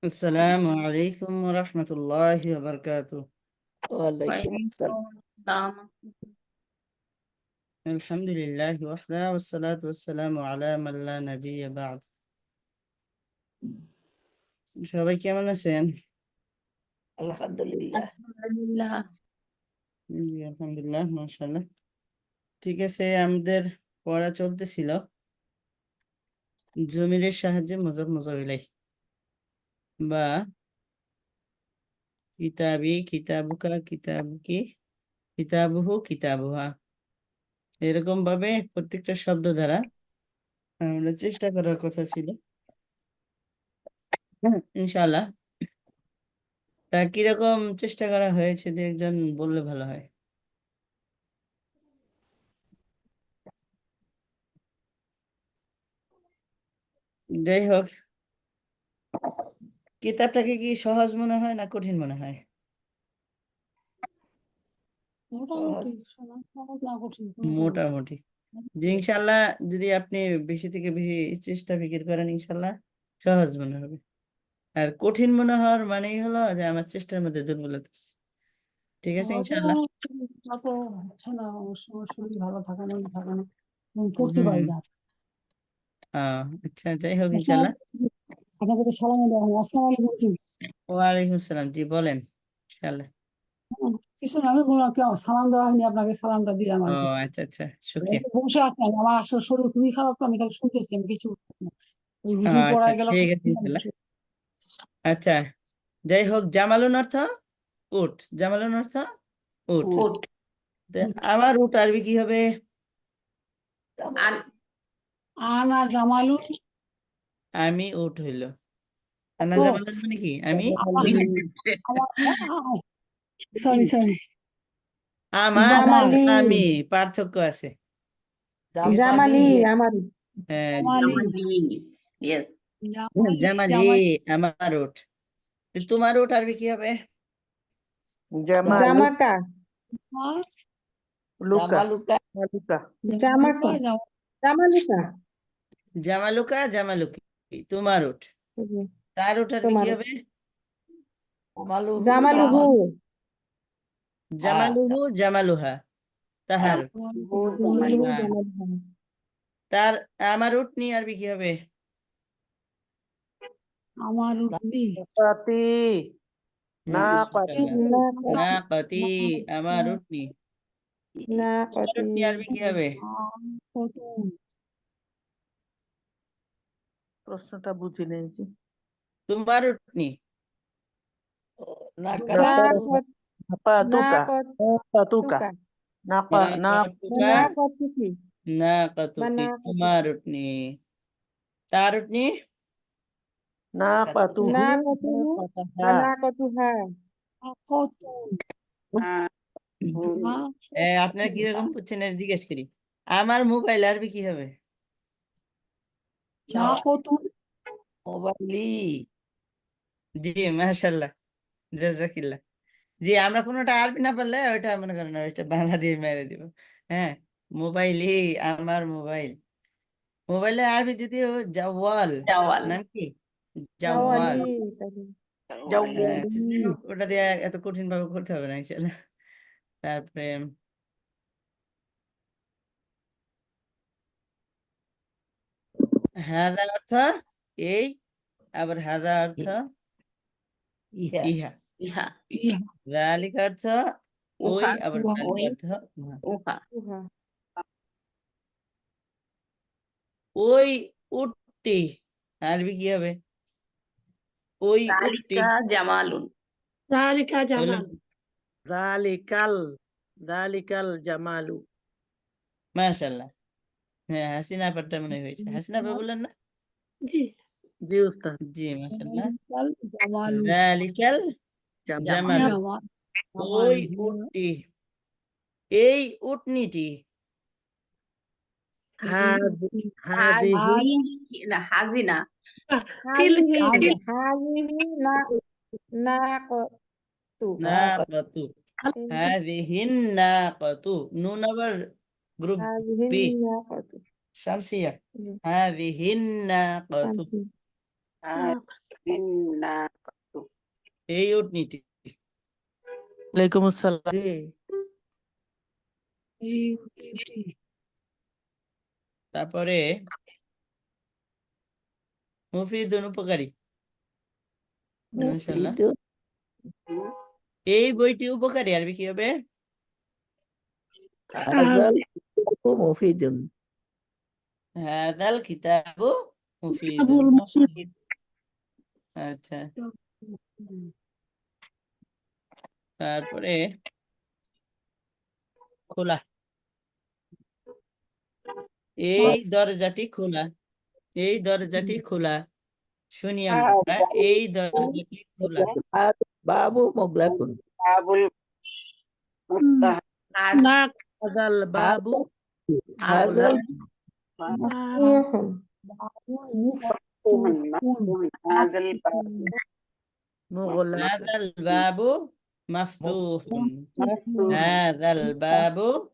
আসসালামু আলাইকুম ওয়া রাহমাতুল্লাহি ওয়া বারাকাতুহু। ওয়ালাইকুম আসসালাম। আসসালাম। আলহামদুলিল্লাহি ওয়াহদা ওয়াসসালাতু ওয়াসসালামু আলা মান লা নাবিয়্যা বা'দ। সবাই কেমন আছেন? আলহামদুলিল্লাহ। আলহামদুলিল্লাহ। জি, আলহামদুলিল্লাহ, মাশাআল্লাহ। ঠিক আছে, আমাদের পড়া চলতেছিল জমিরের সাহায্যে মুজাফ মুজাফ ইলাইহি বা কিতাবি, কিতাবুকা, কিতাবুকি, কিতাবুহু, কিতাবুহা, এরকম ভাবে প্রত্যেকটা শব্দ দ্বারা আমরা চেষ্টা করার কথা ছিল। ইনশাআল্লাহ। তা কিরকম চেষ্টা করা হয়েছে দু একজন বললে ভালো হয়। যাই হোক, কিতাবটাকে কি সহজ মনে হয় না কঠিন মনে হয়? মোটামুটি সহজ না কঠিন মোটামুটি। যে ইনশাল্লাহ যদি আপনি বেশি থেকে বেশি চেষ্টা ফিকির করেন, ইনশাল্লাহ সহজ মনে হবে। আর কঠিন মনে হওয়ার মানেই হলো যে আমার চেষ্টার মধ্যে দুর্বলতা আছে। ঠিক আছে, ইনশাল্লাহ। তো হচ্ছে না, অনেক সময় শরীর ভালো থাকে না পড়তে হুম পারি হুম। না। আচ্ছা, যাই হোক, ইনশাল্লাহ। আপনাকে তো সালাম দেওয়া হয়। আসসালামু আলাইকুম। ওয়ালাইকুম আসসালাম, জি বলেন। ইনশাল্লাহ। কিছু না, আমি বললাম কি সালাম দেওয়া হয়নি, আপনাকে সালামটা দিলাম ও আর কি। আচ্ছা আচ্ছা, শুকরিয়া। বসে আছেন, আমার আসলে শরীর খুবই খারাপ, তো আমি খালি শুনতেছি, আমি কিছু উঠতেছি না। এই ভিডিও আচ্ছা, পড়ায় গেল। ঠিক আছে, ইনশাল্লাহ। আচ্ছা, যাই হোক, জামালুন অর্থ উট। জামালুন অর্থ উট। উট। তা আমার উট আরবি কি হবে? আনা জামালু। আমি উট হইল। আনা ও জামালুন মানে কি? আমি সরি সরি। আমার জামালি। আমি পার্থক্য আছে। ঠিক আছে? জামালি আমার। হ্যাঁ, ইয়েস। জামালি আমার উট। তো তোমার উট আরবি কি হবে? জামাকা লুকা। জামাকা জামালুকা জামালুকা জামালুকি, তোমার উট। তার উট আরবি কি তোমার হবে? জামালুহু জামালুহু জামালুহা, তাহার উট। জামালুহু হ্যাঁ। জামালুহা তার আমার উট নি আরবি কি হবে? আমার উঠবি। নাকাতি, আমার উট নি। তোমার নাকাতি উট নি আরবি কি হবে? প্রশ্নটা বুঝি নেই জি তোমার উট নি। নাকাতুকা নাকাতুকা নাকাতুকি নাকাতুকি, তোমার উট নি। তার উট নি। নাকাতুহু নাকাতুহা আপনারা কিরকম বুঝছেন জিজ্ঞেস করি। আমার মোবাইল আরবি কি হবে? জি, মাশাআল্লাহ, জাযাকিল্লাহ। জি, আমরা কোনোটা আরবি না পারলে ওইটা মনে করেন ওইটা বাংলা দিয়ে মেরে দিব। হ্যাঁ, মোবাইলই আমার মোবাইল। মোবাইলের আরবি যদিও জাওয়াল, নাম কি? জাওয়ালি জাওয়াল। আচ্ছা, যাই হোক, ওটা দিয়ে এত কঠিন ভাবে করতে হবে না ইনশাআল্লাহ। তারপরে হাদা অর্থ এই, আবার হাদা অর্থ ইহা। যালিকা অর্থ ওই, আবার যালিকা অর্থ উহা। উহা ওই উটটি আরবি কি হবে? ওই উটটি জামালুন। হলো জালিকাল জামালু মাশাআল্লাহ। হ্যাঁ, হাসিনা আপারটা মনে হয়েছে। হাসিনা আপা বললেন না? জি উস্তাদ জি, মাশাআল্লাহ। যালিকাল জামালু, ওই উটটি, এই উটনিটি। হাজিনা। হাজিহি নাকাতু নাকাতু, হাযিহিন নাকাতু, নুন আবার গ্রুপ হাজিহি বি, নাকাতু শামসিয়া। জি হাযিহিন নাকাতু, শান্তি এই উটনিটি। ওয়ালাইকুম আসসালাম। জি এই উটনীটি। তারপরে মুফিদুন উপকারী। মাশাআল্লাহ। এই বইটি উপকারী, আরবি কি হবে? মুফিদুন। হাযাল কিতাবু মুফিদুন। আবুল মুফিদ। মাশাআল্লাহ। আচ্ছা, তারপরে খোলা। এই দরজাটি খোলা, এই দরজাটি খোলা। শুনি আমরা, এই দরজাটি খোলা। বাবু মুগলাকুন। নাক হাযাল বাবু হাযাল মুগলাক। হাযাল বাবু মাফতুহুন। হাযাল বাবু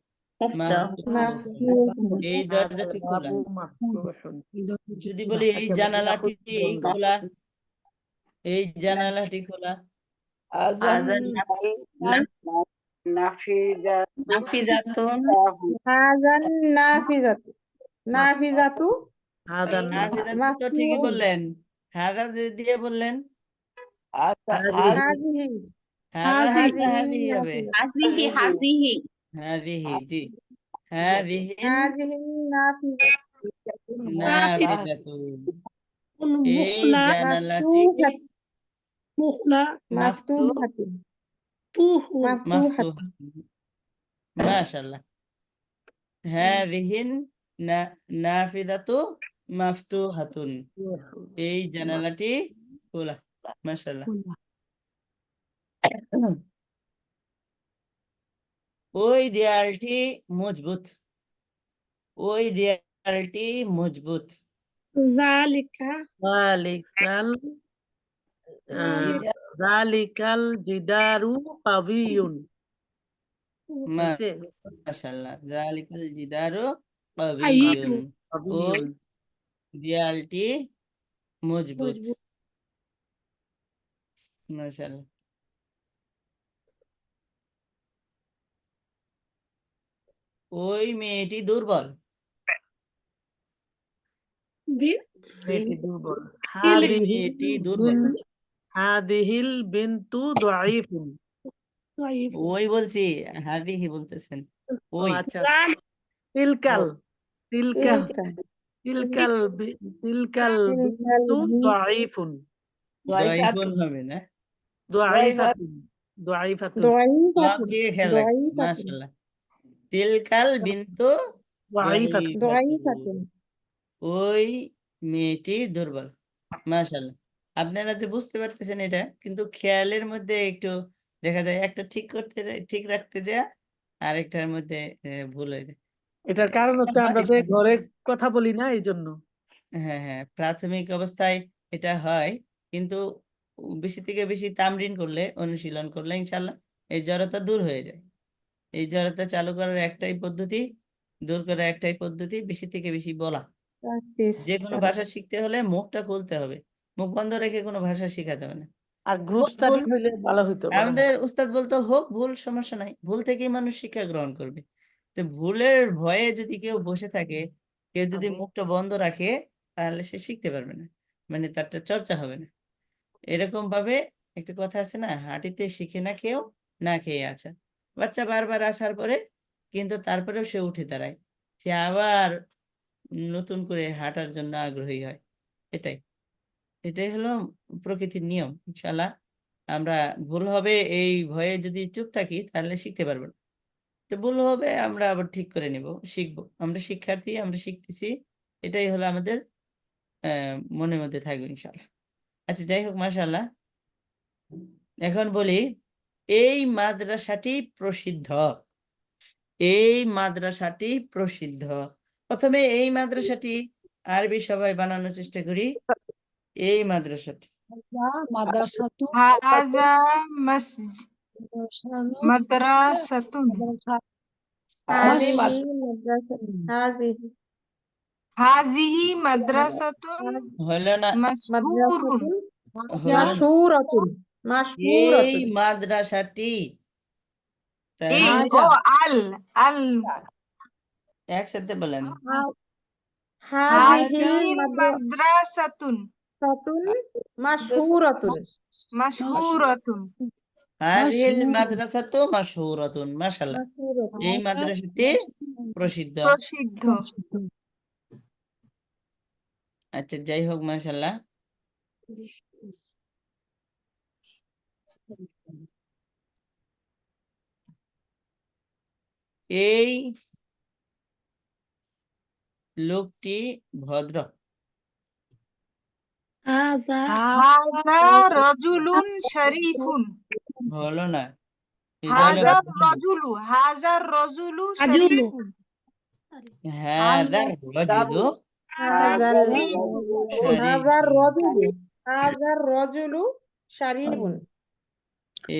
মাফতুহুন। এই দরজাটি খোলা। বাবু মাফতুহুন। যদি বলি এই জানালাটি খোলা, এই জানালাটি খোলা। নাফিজাতুন। হাজান নাফিজাতু নাফিজাতু হাযান হাফিজাতু তো ঠিকই বললেন, হাজা দিয়ে বললেন। হাজিহি হাজা হাজিহি। হাজা হাজিহি হবে। হাজিহি হাজিহি। হাজিহি, জি। হাজিহিন হাজিহি নাফিজাতু নাফিজাতু। এই মুখলা জানালাটি মুখলা মাফতুহাতুন তুহু মাফতুহাতুন মাশাআল্লাহ। হাযিহিন নাফিজাতু মাফতুহাতুন। এই জানালাটি খোলা। মাশাআল্লাহ। ওই দেয়ালটি মজবুত, ওই দেয়ালটি মজবুত। জালিকা যালিকাল যালিকাল জিদারু কাবিয়ুন। হয়েছে? মাশাআল্লাহ। যালিকাল জিদারু আইয়ুন কাবিয়ুন। ওই কাবিয়ুন। দেয়ালটি মজবুত। মজবুত। মাশাআল্লাহ। ওই মেয়েটি দুর্বল। মেয়েটি দুর্বল। বিল- মেয়েটি দুর্বল। হাদিহিল বিনতু দাঈফুন। ওই বলছি, হাদিহি বলতেছেন। ও ওই আচ্ছা। তিলকাল তিলকাল তিলকা তিলকাল বিনতু দাঈফুন। দাইফুন হবে না। দাঈফাতুন দাঈফাতুন সব দয়ীফাতুন দিকে খেয়াল রাখবেন। মাশাআল্লাহ। তিলকাল বিন্তু দাঈফাতুন। দয়ীফাতুন ওই মেয়েটি দুর্বল। মাশাআল্লাহ। আপনারা যে বুঝতে পারতেছেন এটা, কিন্তু খেয়ালের মধ্যে একটু দেখা যায় একটা ঠিক রাখতে যা আরেকটার মধ্যে ভুল হয়ে যায়। এটার কারণ হচ্ছে আমরা যে ঘরে কথা বলি না, এই জন্য। হ্যাঁ, হ্যাঁ, প্রাথমিক অবস্থায় এটা হয়, কিন্তু বেশি থেকে বেশি তামরিন করলে, অনুশীলন করলে ইনশাআল্লাহ এই জড়তা দূর হয়ে যায়। এই জড়তা চালু করার একটাই পদ্ধতি, দূর করার একটাই পদ্ধতি, বেশি থেকে বেশি বলা। প্র্যাকটিস যে কোনো ভাষা শিখতে হলে মুখটা খুলতে হবে। মুখ বন্ধ রেখে কোনো ভাষা শেখা যাবে না। আর গ্রুপ স্টাডি হইলে ভালো হইতো। আমাদের উস্তাদ বলতো হোক ভুল, সমস্যা নাই, ভুল থেকেই মানুষ শিক্ষা গ্রহণ করবে। তো ভুলের ভয়ে যদি কেউ বসে থাকে, কেউ যদি মুখটা বন্ধ রাখে, তাহলে সে শিখতে পারবে না, মানে তারটা চর্চা হবে না। এরকম ভাবে একটা কথা আছে না, হাঁটিতে শিখে না কেউ, না খেয়ে আছে। বাচ্চা বারবার আসার পরে কিন্তু তারপরেও সে উঠে দাঁড়ায়, সে আবার নতুন করে হাঁটার জন্য আগ্রহী হয়। এটাই এটাই হলো প্রকৃতির নিয়ম। ইনশাল্লাহ আমরা ভুল হবে এই ভয়ে যদি চুপ থাকি তাহলে শিখতে পারবো না। তো ভুল হবে আমরা আবার ঠিক করে নিব, শিখবো। আমরা শিক্ষার্থী, আমরা শিখতেছি, এটাই হলো আমাদের মনের মধ্যে থাকবে ইনশাল্লাহ। আচ্ছা, যাই হোক, মাশাআল্লাহ। এখন বলি, এই মাদ্রাসাটি প্রসিদ্ধ, এই মাদ্রাসাটি প্রসিদ্ধ। প্রথমে এই মাদ্রাসাটি আরবি সবাই বানানোর চেষ্টা করি। এই মাদ্রাসাটি মাদ্রাসাতু হাজা মাদ্রাসাতুন হাজিহি মাদ্রাসাতুন হাজিহি মাদ্রাসাতুন হলো না, মাশহুরুন হলো না। মাশহুরাতুন এই মাশহুরাতুন মাদ্রাসাটি, এই তাহলে ও আল আল একসাথে বলেন। হাযিহিল হাযিহিল মাদ্রাসাতুন মাদ্রাসাতুন মাশহুরাতুন মাশহুরাতুন হাযিহিল মাদ্রাসাতু মাশহুরাতুন, মাশাআল্লাহ। এই মাদ্রাসাটি প্রসিদ্ধ। প্রসিদ্ধ। আচ্ছা, যাই হোক, মাশাআল্লাহ। এই লোকটি ভদ্র। হাজা হাযা রাজুলুন শরীফুন হলো না, এটা হলো হাজার রজুলু শরীফুন হাযার রাজুলু হাযার হাযার শরীফুন। রাজুলু হাযার রাজুলু শারীফুন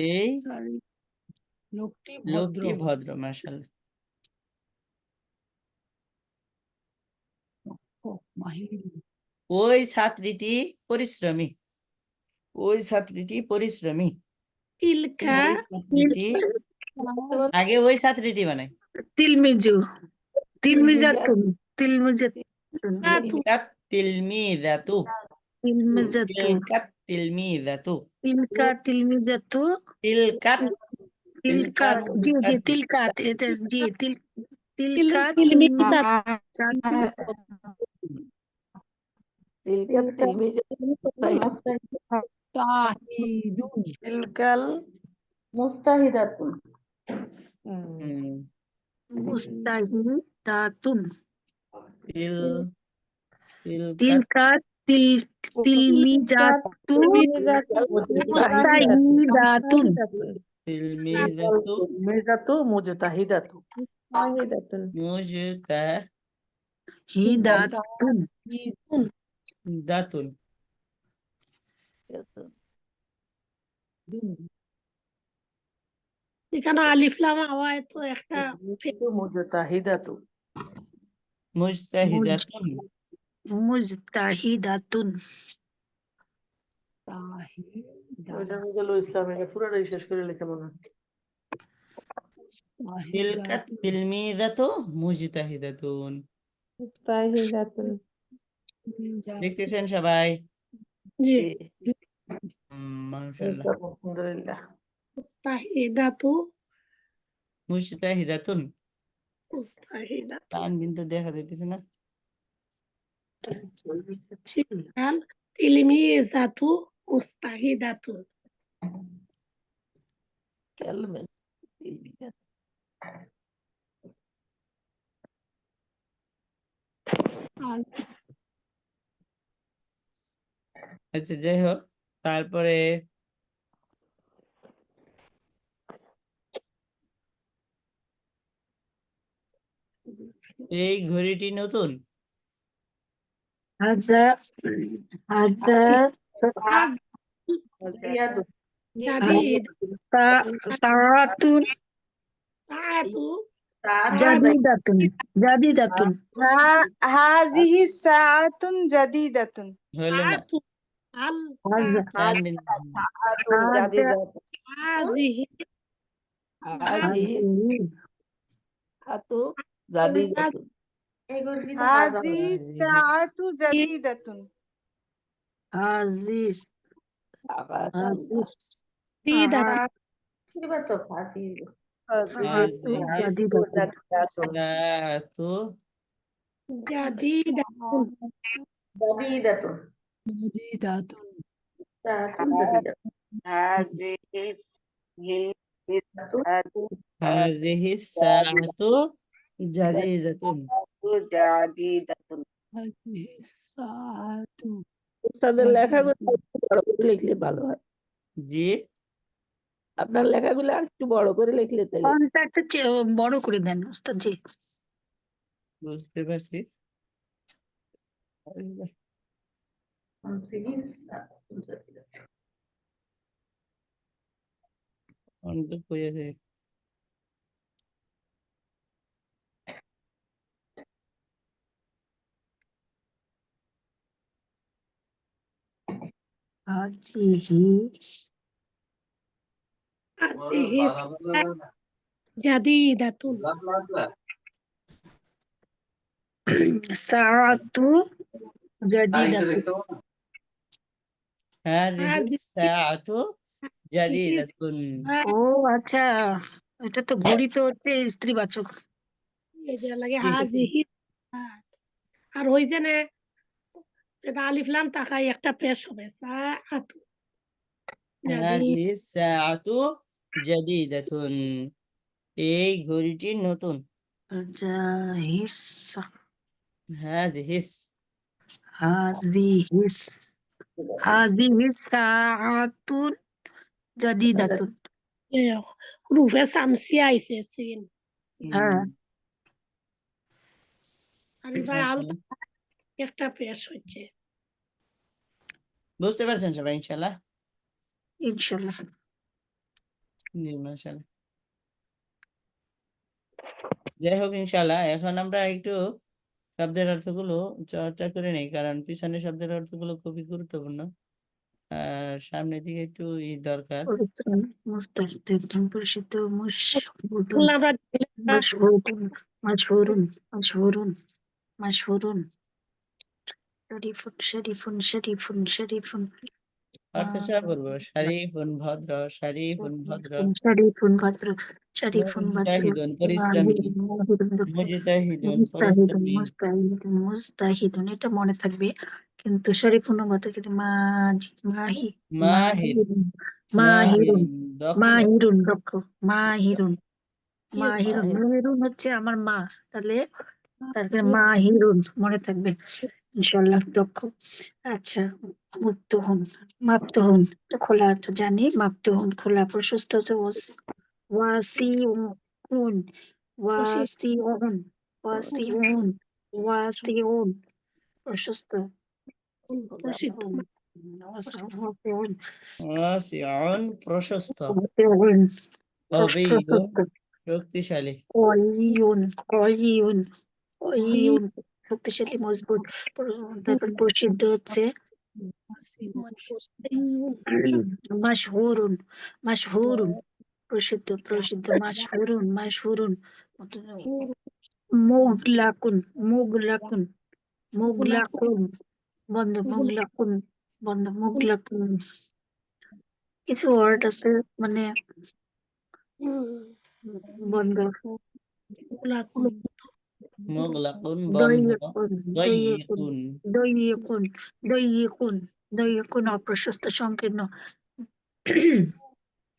এই লোকটি লোকটি ভদ্র, মাশাআল্লাহ। মাহির ওই ছাত্রীটি পরিশ্রমী। ওই ছাত্রীটি পরিশ্রমী। তিলকা ওই ছাত্রীটি, আগে ওই ছাত্রীটি বানাই। তিলমিজু তিলমিজাতুন তিলমিজাতুন তিলকাত তিলমিযাতু, তিলমিজাতু তিলকাত তিলমিযাতু, তিলকা তিলমিজাতু তিলকাত তিলকাত জি জি তিলকাত তিলকাত এটা জি তিলকাত তিলমিজাতু তাহিদুন তিলকাল মুস্তাহিদাতুন হুম, মুস্তাহিদাতুন তিল তিলকাত তিলকাত তিলমিজাতু মুস্তাহিদাতুন তিলমিযাতু মির্জাতু মুজতাহিদাতু মুস্তাহিদাতুন হিদাতুন মুজতাহিদাতুন। এখানে আলিফ লাম আওয়াজ তো একটা মুজতাহিদাতু মুজতাহিদাতুন। মুজতাহিদাতুন ওইটা হয়ে গেল ইসলামের পুরোটাই শেষ করে লিখে মনে হয়। তিলকাত তিলমিযাতু মুজতাহিদাতুন। মুস্তাহিদাতুন দেখতেছেন সবাই? জি মাশাআল্লাহ। আলহামদুলিল্লাহ। মুস্তাহিদাতু মুজতাহিদাতুন। মুস্তাহিদাতু তানবিন তো দেখা যাইতেছে না। তিলকাল তিলমিজাতু মুস্তাহিদাতু আচ্ছা, যাই হোক, তারপরে এই ঘড়িটি নতুন। হাজা হাজা জাদিদ সাআতুন জাদিদাতুন জাদিদাতুন হাযিহি সাআতুন জাদিদাতুন হলো না, হাজা তানবিন। হাজা হাযিহি হাযিহি সাআতু জাদিদাতুন হাযিস হাযিস সাআতু জাদিদাতুন জাদিদাতুন হাযিহি সাআতু জাদিদাতুন। সাআতু উস্তাদের লেখাগুলো একটু বড় করে লিখলে ভালো হয় জি, আপনার লেখাগুলো আর একটু বড় করে লিখলে তাহলে ফন্টটা একটু বড় করে দেন উস্তাদ জি বুঝতে পারছি। অন্ত কই আছে? হাজিহি জাদিদাতুন সাআতু জাদিদাতুন। هذه الساعة جديدة ও আচ্ছা, এটা তো ঘড়ি তো হচ্ছে স্ত্রীবাচক। এটা লাগে হাজিহি আর ওই যে এটা আলিফ লাম তাকাই একটা পেশ হবে সাআতু هذه الساعة جديدة এই ঘড়িটি নতুন জাহিস هذه হাজিহিস হাজিহিস সাআতুন জাদিদাতুন। রুফে সামসিয়া আইছে সিন হ্যাঁ আর এবার আলতা একটা পেশ হচ্ছে বুঝতে পারছেন সবাই ইনশাআল্লাহ? ইনশাল্লাহ। জি মাশাআল্লাহ। যাই হোক ইনশাআল্লাহ এখন আমরা একটু শব্দের অর্থগুলো চর্চা করে নেই, কারণ পিছনের শব্দের অর্থগুলো খুবই গুরুত্বপূর্ণ। আর সামনের দিকে একটু দরকার। মুস্তাহিদুন পরিচিত মুশহুদুন বললাম আমরা মাশহুদুন মাশহুরুন মাশহুরুন মাশহুরুন শরীফুন শরীফুন শরীফুন শরীফুন অর্থ সহ বলবো শারিফুন ভদ্র, শারিফুন ভদ্র, শরীফুন ভদ্র শরীফুন ভদ্র মুজতাহিদুন পরিশ্রমী, মুজতাহিদুন মুস্তাহিদুন পরিশ্রমী, মুস্তাহিদুন মুস্তাহিদুন এটা মনে থাকবে, কিন্তু শরীফুন মতো কিন্তু মাহি মাহির, মাহিরুন মাহিরুন মাহিরুন দক্ষ, মাহিরুন দক্ষ মাহিরুন মাহিরুন মাহিরুন। মেহেরুন হচ্ছে আমার মা, তাহলে তারপরে মাহিরুন মনে থাকবে ইনশাল্লাহ দক্ষ। আচ্ছা, মুক্তহুন মাপ্তহুন তো খোলা তো জানি, মাপ্তহুন খোলা, প্রশস্ত হচ্ছে ওয়াসিউন ওয়াসিউন ওয়াসিউন ওয়াসিউন প্রশস্ত প্রসিদ্ধ ওয়াসিউন ওয়াসিউন প্রশস্ত, ওয়াসিউন কবিয়্যুন প্রশস্ত শক্তিশালী, কয়িউন কয়িউন কয়িউন শক্তিশালী মজবুত। তারপর প্রসিদ্ধ হচ্ছে মাশহুরুন মাশহুরুন প্রসিদ্ধ প্রসিদ্ধ মাশহুরুন মাশহুরুন মুগলাকুন মুগলাকুন মুগলাকুন বন্ধ মুগলাকুন বন্ধ মুগলাকুন। কিছু ওয়ার্ড আছে মানে বন্ধ মুগলাকুন বন্ধ, দইয়কুন দয়্যিকুন দইয়কুন দইয়কুন দইয়কুন অপ্রশস্ত সংকীর্ণ।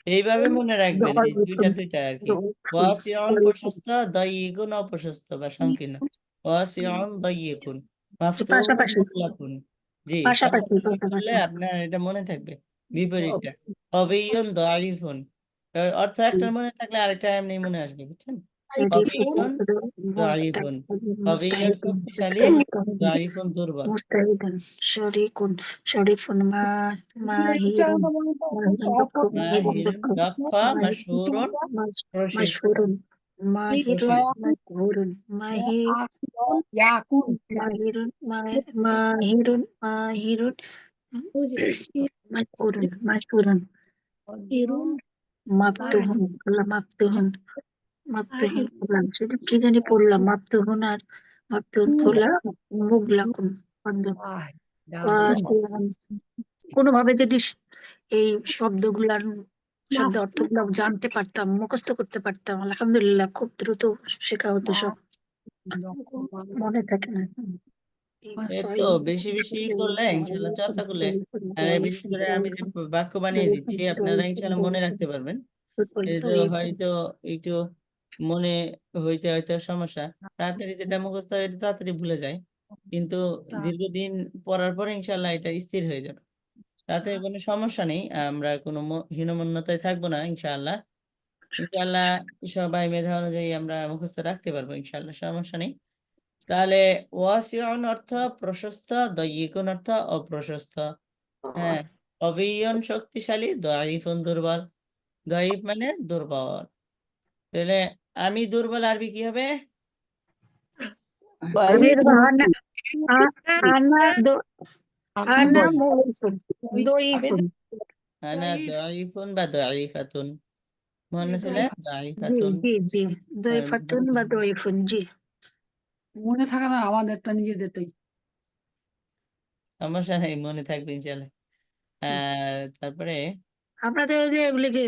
এইভাবে মনে রাখবেন, এই দুইটা দইয়কুন দুইটা আর কি। ওয়াসিউন প্রশস্ত, দয়্যিকুন অপ্রশস্ত বা সংকীর্ণ। ওয়াসিউন দয়্যিকুন, মাফতুহুন পাশাপাশি মুগলাকুন। জি, পাশাপাশি পাশাপাশি করলে পাশাপাশি আপনার এটা মনে থাকবে, বিপরীতটা। কবিয়্যুন দাঈফুন, অর্থ একটা মনে থাকলে আরেকটা এমনি মনে আসবে, বুঝছেন? কবিয়্যুন দাঈফুন, কবিয়্যুন শক্তিশালী, দাঈফুন দুর্বল। মুস্তাহিদুন শরীকুন শরীফুন মাহিরুন মাহিরুন দক্ষ মাহিরুন মাহিরুন দক্ষ দক্ষ, মাশহুরুন প্রশস্ত, মাশহুরুন মাহিরুন মাশহুরুন মাহিরুন মাহিরুন মাহিরুন মাশহুরুন মাশহুরুন মাপতুহুন মাপতুহুন মাপতুহুন খোলা, সেটা কি জানি পড়লাম, মাপতুহুন আর মাপতুহুন খোলা মুগলাকুন বন্ধ। কোনোভাবে যদি এই শব্দগুলার শব্দ অর্থগুলো জানতে পারতাম, মুখস্থ করতে পারতাম, আলহামদুলিল্লাহ খুব দ্রুত শেখা হতো, সব মনে থাকে না। তো বেশি বেশি করলে ইনশাল্লাহ, চর্চা করলে, আর বিশেষ করে আমি যে বাক্য বানিয়ে দিচ্ছি আপনারা ইনশাল্লাহ মনে রাখতে পারবেন। এই যে হয়তো একটু মনে হইতে হয়তো সমস্যা, তাড়াতাড়ি যেটা মুখস্থ হয় এটা তাড়াতাড়ি ভুলে যায়, কিন্তু দীর্ঘদিন পড়ার পরে ইনশাল্লাহ এটা স্থির হয়ে যাবে, তাতে কোনো সমস্যা নেই। আমরা কোনো হীনমন্যতায় থাকবো না ইনশাআল্লাহ। ইনশাআল্লাহ সবাই মেধা অনুযায়ী আমরা মুখস্থ রাখতে পারবো ইনশাআল্লাহ, সমস্যা নেই। তাহলে ওয়াসিউন অর্থ প্রশস্ত, দয়্যিকুন অর্থ অপ্রশস্ত। হ্যাঁ, কবিয়্যুন শক্তিশালী, দাঈফুন দুর্বল। দাঈফ মানে দুর্বল। তাহলে আমি দুর্বল আরবি কি হবে? আনা মুরসুন দইফুন আনা দাইফুন বা দাইফাতুন মনে ছিল জি দাইফাতুন জি দইফাতুন বা দইফুন জি মনে থাকে না আমাদেরটা নিজেদেরটাই। সমস্যা নেই, মনে থাকবে ইনশাল্লাহ। আর তারপরে আপনাদের ওই যে এগুলিকে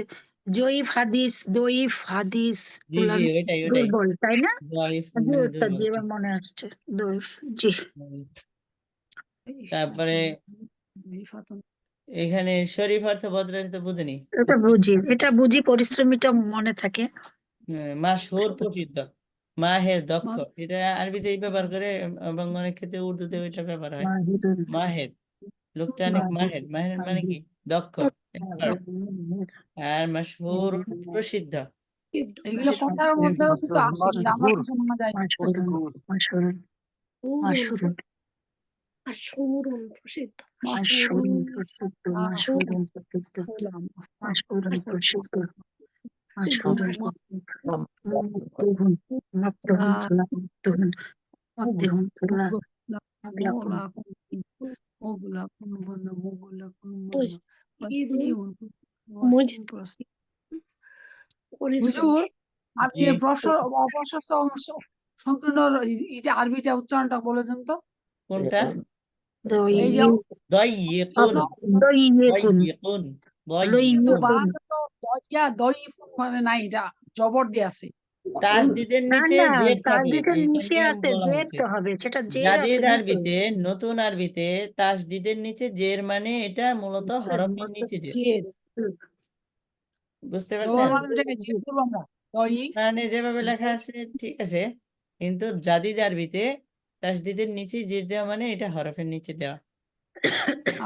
দইফ হাদিস জি গুলা জি ওইটাই ওইটাই দুর্বল তাই না? দাইফ জি মানে ওটা দুর্বল। জি এবার মনে আসছে দইফ জি তারপরে এখানে শরীফ অর্থ ভদ্রার্থ বুঝেনি। এটা বুঝি পরিশ্রমীটা মনে থাকে। মাশহুর প্রসিদ্ধ, মাহের দক্ষ, এটা আরবিতে ব্যবহার করে এবং অনেক ক্ষেত্রে উর্দুতে ওইটা ব্যবহার হয়। মাহিদুল মাহের, লোকটা অনেক মাহের, মাহের মানে কি দক্ষ, expert। আর মাশহুর প্রসিদ্ধ। এগুলো কথার মধ্যেও কিন্তু আছে, কিন্তু আমরা কিছু মনে যায় না। মাশহুরুন মাশহুরুন মাশহুরুন প্রসিদ্ধ। মাশহুরুন প্রসিদ্ধ মাশহুরুন প্রসিদ্ধ মাশহুরুন প্রসিদ্ধ মাশহুরুন প্রসিদ্ধ মাকতুহুন মাকতুহুন তুলা মাকতুহুন মাকতুহুন তুলা হুজুর, আপনি জি। অপ্রশস্ত সংকীর্ণ এটা আরবিটা উচ্চারণটা বলে দেন তো। কোনটা? এই যে দাইয়িকুন, দইয়িকুন দাইয়িকুন, দাইয়িকুন। বাংলা তো দইফুন মানে নাই, এটা জবর দিয়ে আছে। তাসদিদের না নিচে না জের থাকলে তাসদিদের এটা নিচে নিয়ে আছে বলা জের হচ্ছে। তো হবে সেটা জের আছে জাদিদ নিচে আরবিতে, নতুন আরবিতে তাসদিদের নিচে জের মানে এটা মূলত হরফের নিচে জের। জের বুঝতে জবর পারছেন? মানে এটাকে জের বলবো আমরা। দই মানে যেভাবে লেখা আছে ঠিক আছে, কিন্তু জাদিদ আরবিতে তাসদিদের নিচে জের দেওয়া মানে এটা হরফের নিচে দেওয়া।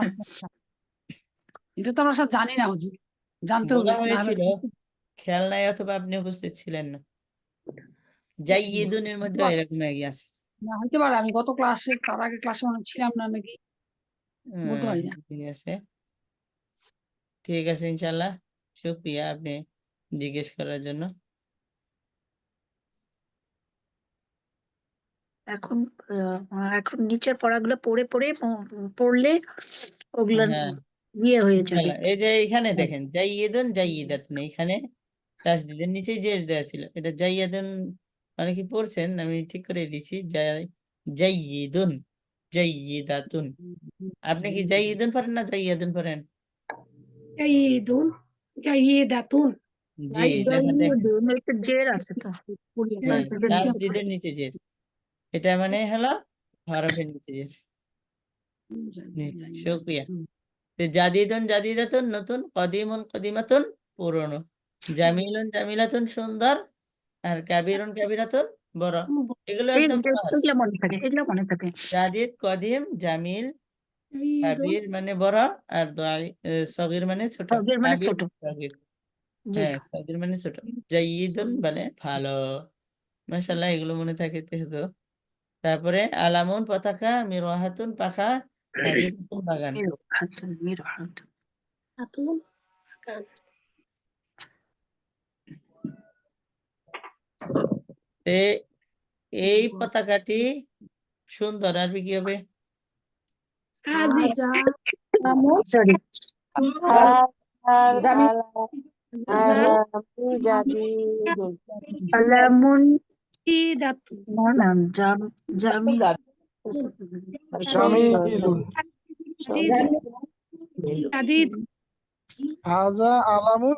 আচ্ছা। এটা তো আমরা সব জানি না হুজুর, জানতে হবে বলা নাহলে হয়েছিল, খেয়াল নাই অথবা আপনি উপস্থিত ছিলেন না। জাইয়িদুনের মধ্যে এরকম আছে। না হইতে পারে, আমি গত ক্লাসে তার আগে ক্লাসে মনে হয় ছিলাম না নাকি, বলতে পারি না। ঠিক আছে, ঠিক আছে ইনশাল্লাহ। শুকরিয়া আপনি জিজ্ঞেস করার জন্য। এখন এখন নিচের পড়াগুলো পড়ে পড়ে পড়লে ওগুলা হ্যাঁ ইয়ে হয়ে যাবে। ইনশাল্লাহ। এই যে এখানে দেখেন জাইয়িদুন জাইয়িদাতুন, এখানে তাসদিদের নিচেই জের দেওয়া ছিল। এটা জাইয়াদুন মানে কি পড়ছেন, আমি ঠিক করে দিচ্ছি। জাইয়িদুন জাইয়িদাতুন। আপনি কি জাইয়িদুন পড়েন না জাইয়াদুন পড়েন? জাইয়িদুন জাইয়িদাতুন জি লেখা দেখেন। একটু জের আছে তো হ্যাঁ তাসদিদের নিচে। তাসদিদের নিচে জের, এটা মানে হলো হরফের নিচে জের। জি, শুকরিয়া। জাদিদুন জাদিদাতুন নতুন, কদিমুন কদিমাতুন পুরনো, জামিলুন জামিলাতুন সুন্দর, আর কাবিরুন কাবিরাতুন বড়। এগুলো একদম সহজ। এগুলো মনে থাকে এগুলো মনে থাকে। জাদিদ, কদিম, জামিল, জাইয়িদুন কাবির মানে বড়, আর সগীর মানে ছোট। সগীর মানে কাবির ছোট। সগীর, জি হ্যাঁ সগীর মানে ছোট। জাইয়িদুন মানে ভালো। মাশাআল্লাহ, এগুলো মনে থাকে যেহেতু। তারপরে আলামুন পতাকা, মিরওয়াহাতুন পাখা, হাদিকুতুন বাগান। মিরহাতুন হাতুন কান তে এই পতাকাটি সুন্দর, আরবি কি হবে? হাজি সরি আলামুন জাদিদাতুন নাম জামি জাদিদ হাজা আলামুন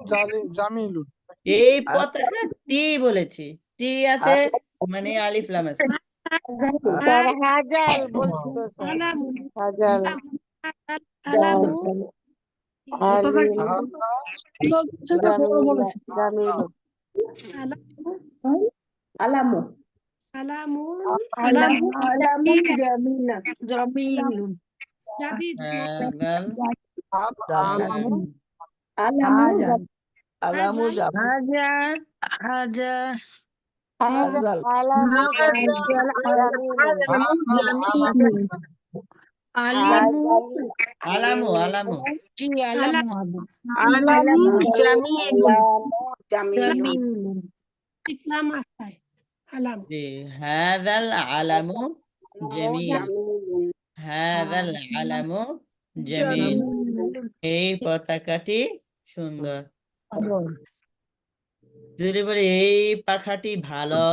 জামিলুন। এই পতাকা টি বলেছি, টি আছে মানে আলিফ লাম আছে। আলামু আলামু বলেছি আলামু আলামু আলামু আলামু জামিলুন জাদিদ দাল আলামুন আলামু হাজার আলামু আলামু জি আলামু আলামু জামিলুন জামিলুন ইসলাম আসায় আলাম জি হাদাল আলামু জামিল, হাযাল আলামু জামিল। এই পতাকাটি সুন্দর। যদি বলি এই পাখাটি ভালো,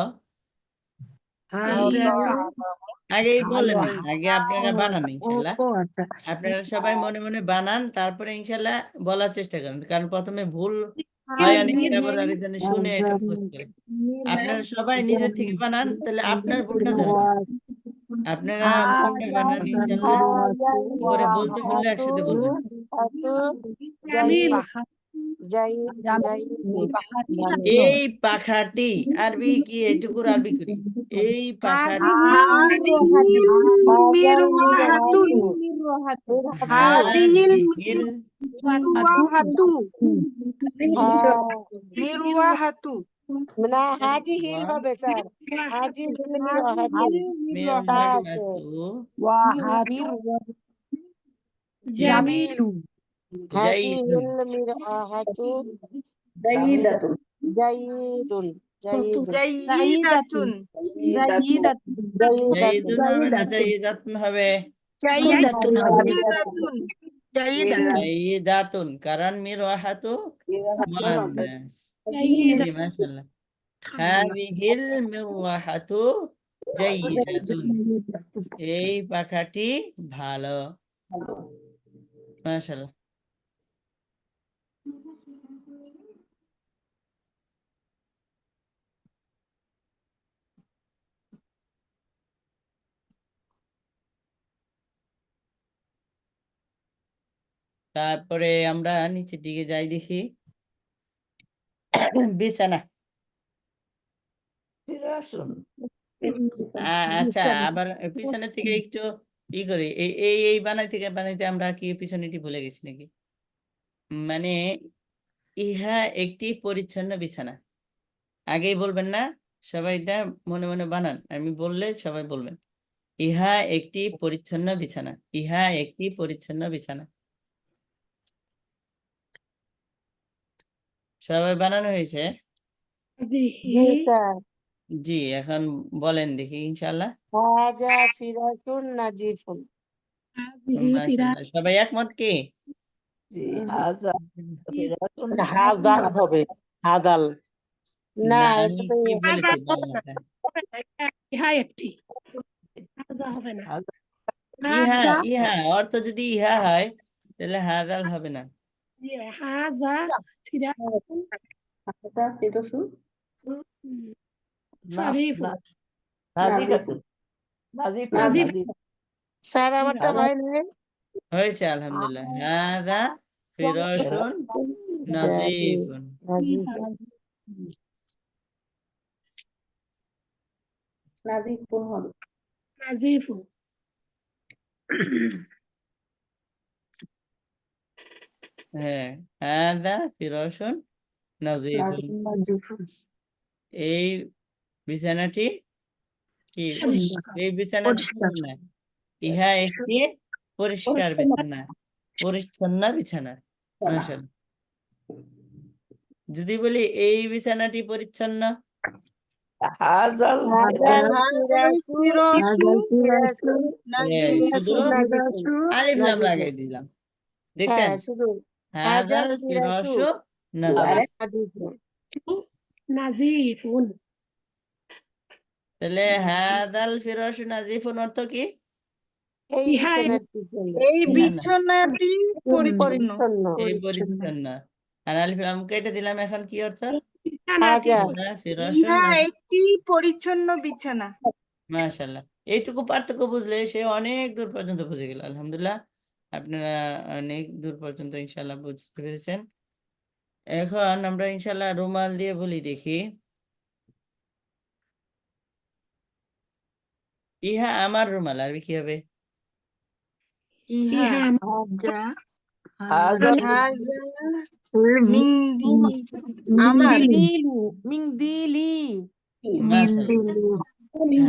আগেই বললেন না, আগে আপনারা বানান ইনশাল্লাহ। আচ্ছা আপনারা সবাই মনে মনে বানান, তারপরে ইনশাল্লাহ বলার চেষ্টা করেন, কারণ প্রথমে ভুল হয় অনেকে, আবার আরেকজনে শুনে এটা মুখস্থ করে। আপনারা সবাই নিজের থেকে বানান, তাহলে আপনার ভুলটা ধরবেন। আপনারা মনে মনে বানান ইনশাল্লাহ, পরে বলতে বললে একসাথে বলবেন। জামিল এই পাখাটি, আরবি কি এটুকু আরবি করি, এই পাখাটি হাদিহিল মিরওয়াহাতু না হাজি হিল হবে স্যার হাজি হিল মিরওয়াহাতু জামিল হাজি জাইদুন। হিল মিরওয়াহাতু জাইদাতুন জাইদুন জাইদুন জাইদাতুন জাইদুন হবে না জাইদাতুন হবে? জাইদাতুন, কারণ মিরওয়াহাতু মুআন্নাস। জি মাশাআল্লাহ। হাযিহিল মিরওয়াহাতু জাইদাতুন। এই পাখাটি ভালো। মাশাআল্লাহ। তারপরে আমরা নিচের দিকে যাই দেখি। বিছানা। আচ্ছা, আবার পিছনের থেকে একটু করি, এই এই এই বানাইতে আমরা কি পিছনেটি ভুলে গেছি নাকি? মানে ইহা একটি পরিচ্ছন্ন বিছানা। আগেই বলবেন না, সবাই এটা মনে মনে বানান, আমি বললে সবাই বলবেন। ইহা একটি পরিচ্ছন্ন বিছানা, ইহা একটি পরিচ্ছন্ন বিছানা। সবাই বানানো হয়েছে? জি, এখন বলেন দেখি ইনশাআল্লাহ। হাজা ফিরাতুন নাজিফুন মাশাআল্লাহ, সবাই একমত কি? হাজাল হবে, হাজাল। না না, এটা আমি তো কি বলেছি বাংলাটা? ইহা একটি হাজা হবে না ইহা, হাজা ইহা অর্থ যদি ইহা হয় তাহলে হাজাল হবে না। হাজা ফিরাতুন হাজা ফিরাতুন শরীফুন নাজিফুন স্যার আমারটা হয় না হয়েছে আলহামদুলিল্লাহ। হাযা ফিরাশুন নাযীফুন। নাজিফুন হবে নাজিফুন হ্যাঁ, হাযা ফিরাশুন নাযীফুন। এই বিছানাটি কি? এই বিছানাটি সুন্দর না, ইহা একটি পরিষ্কার বিছানা, পরিচ্ছন্ন বিছানা। মাশাআল্লাহ। যদি বলি এই বিছানাটি পরিচ্ছন্ন, শুধু আলিফ লাম লাগাই দিলাম, দেখছেন? শুধু হাযাল ফিরাশু নাযীফুন। নাজিফুন তাহলে হাযাল ফিরাশু নাযীফুন অর্থ কি? এই ইহা বিছানাটি পরিচ্ছন্ন এই পরিচ্ছন্ন। আর আলিফ লাম কেটে দিলাম, এখন কি অর্থ? বিছানাটি হাযা ফিরাশু একটি পরিচ্ছন্ন বিছানা মাশাআল্লাহ। এইটুকু পার্থক্য বুঝলে সে অনেক দূর পর্যন্ত বুঝে গেল। আলহামদুলিল্লাহ, আপনারা অনেক দূর পর্যন্ত ইনশাআল্লাহ বুঝতে পেরেছেন। এখন আমরা ইনশাআল্লাহ রুমাল দিয়ে বলি দেখি। ইহা আমার রুমাল, আরবি কি হবে? ইহা মাশাআল্লাহ।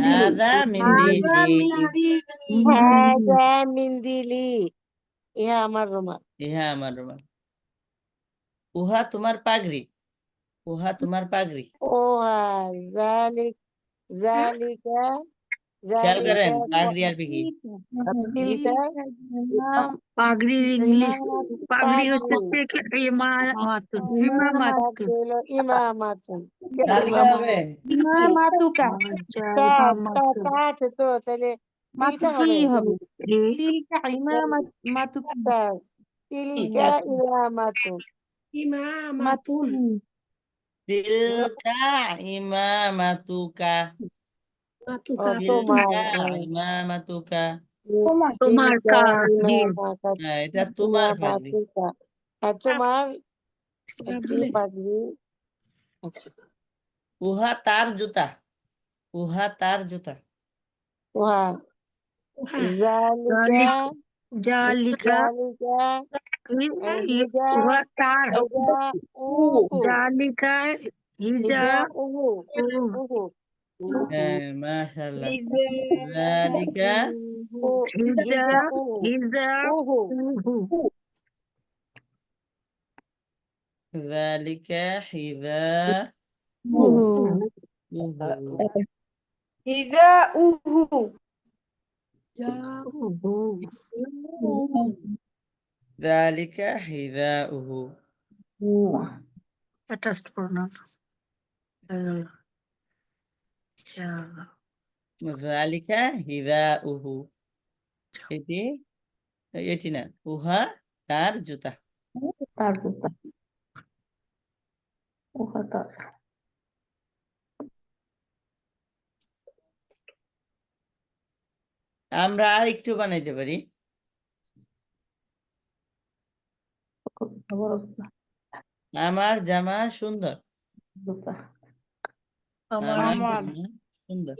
হাযা মিন্দিলি। ইহা আমার রুমাল ইহা আমার রুমাল। উহা তোমার পাগড়ি, উহা তোমার পাগড়ি। ও জালিকা খেয়াল করেন ذلك পাগড়ি আরবি কি? জি স্যার পাগড়ির ইংলিশ পাগড়ি হচ্ছে ইমামাতুন ইমামাতুন হলো ইমামাতুন জালিকা হবে ইমামাতুকা তা ইমামাতুন আছে তো তাহলে তিলকা কি হবে হবে তিলকা ইমামাতুকা স্যার তিলকা ইমামাতুন ইমামাতুন তিলকা ইমামাতুকা মাতুকা তোমার তিলকা ইমামাতুকা তোমার তিলকা কার জি ইমামাতুন হ্যাঁ, এটা তোমার পাগড়ি। ইমামাতুকা আর তোমার স্ত্রী বলে পাগড়ি আচ্ছা উহা তার জুতা উহা তার জুতা ওহা হ্যাঁ জালিকা জালিকা হিজা উহা তার হিজা উহু জালিকা হিজা হিজা উহু উহু উহু হ্যাঁ মাশাআল্লাহ জালিকা হিজা উহু হিজা উহু উহু জালিকা হিজা উহু ইজা উহু জালিকা হিজাউহু attached pronoun জালিকা হিজাউহু এটি না উহা তার জুতা তার জুতা উহা তার আমরা আর একটু বানাইতে পারি আমার জামা সুন্দর জুতা আমার আমার জামা সুন্দর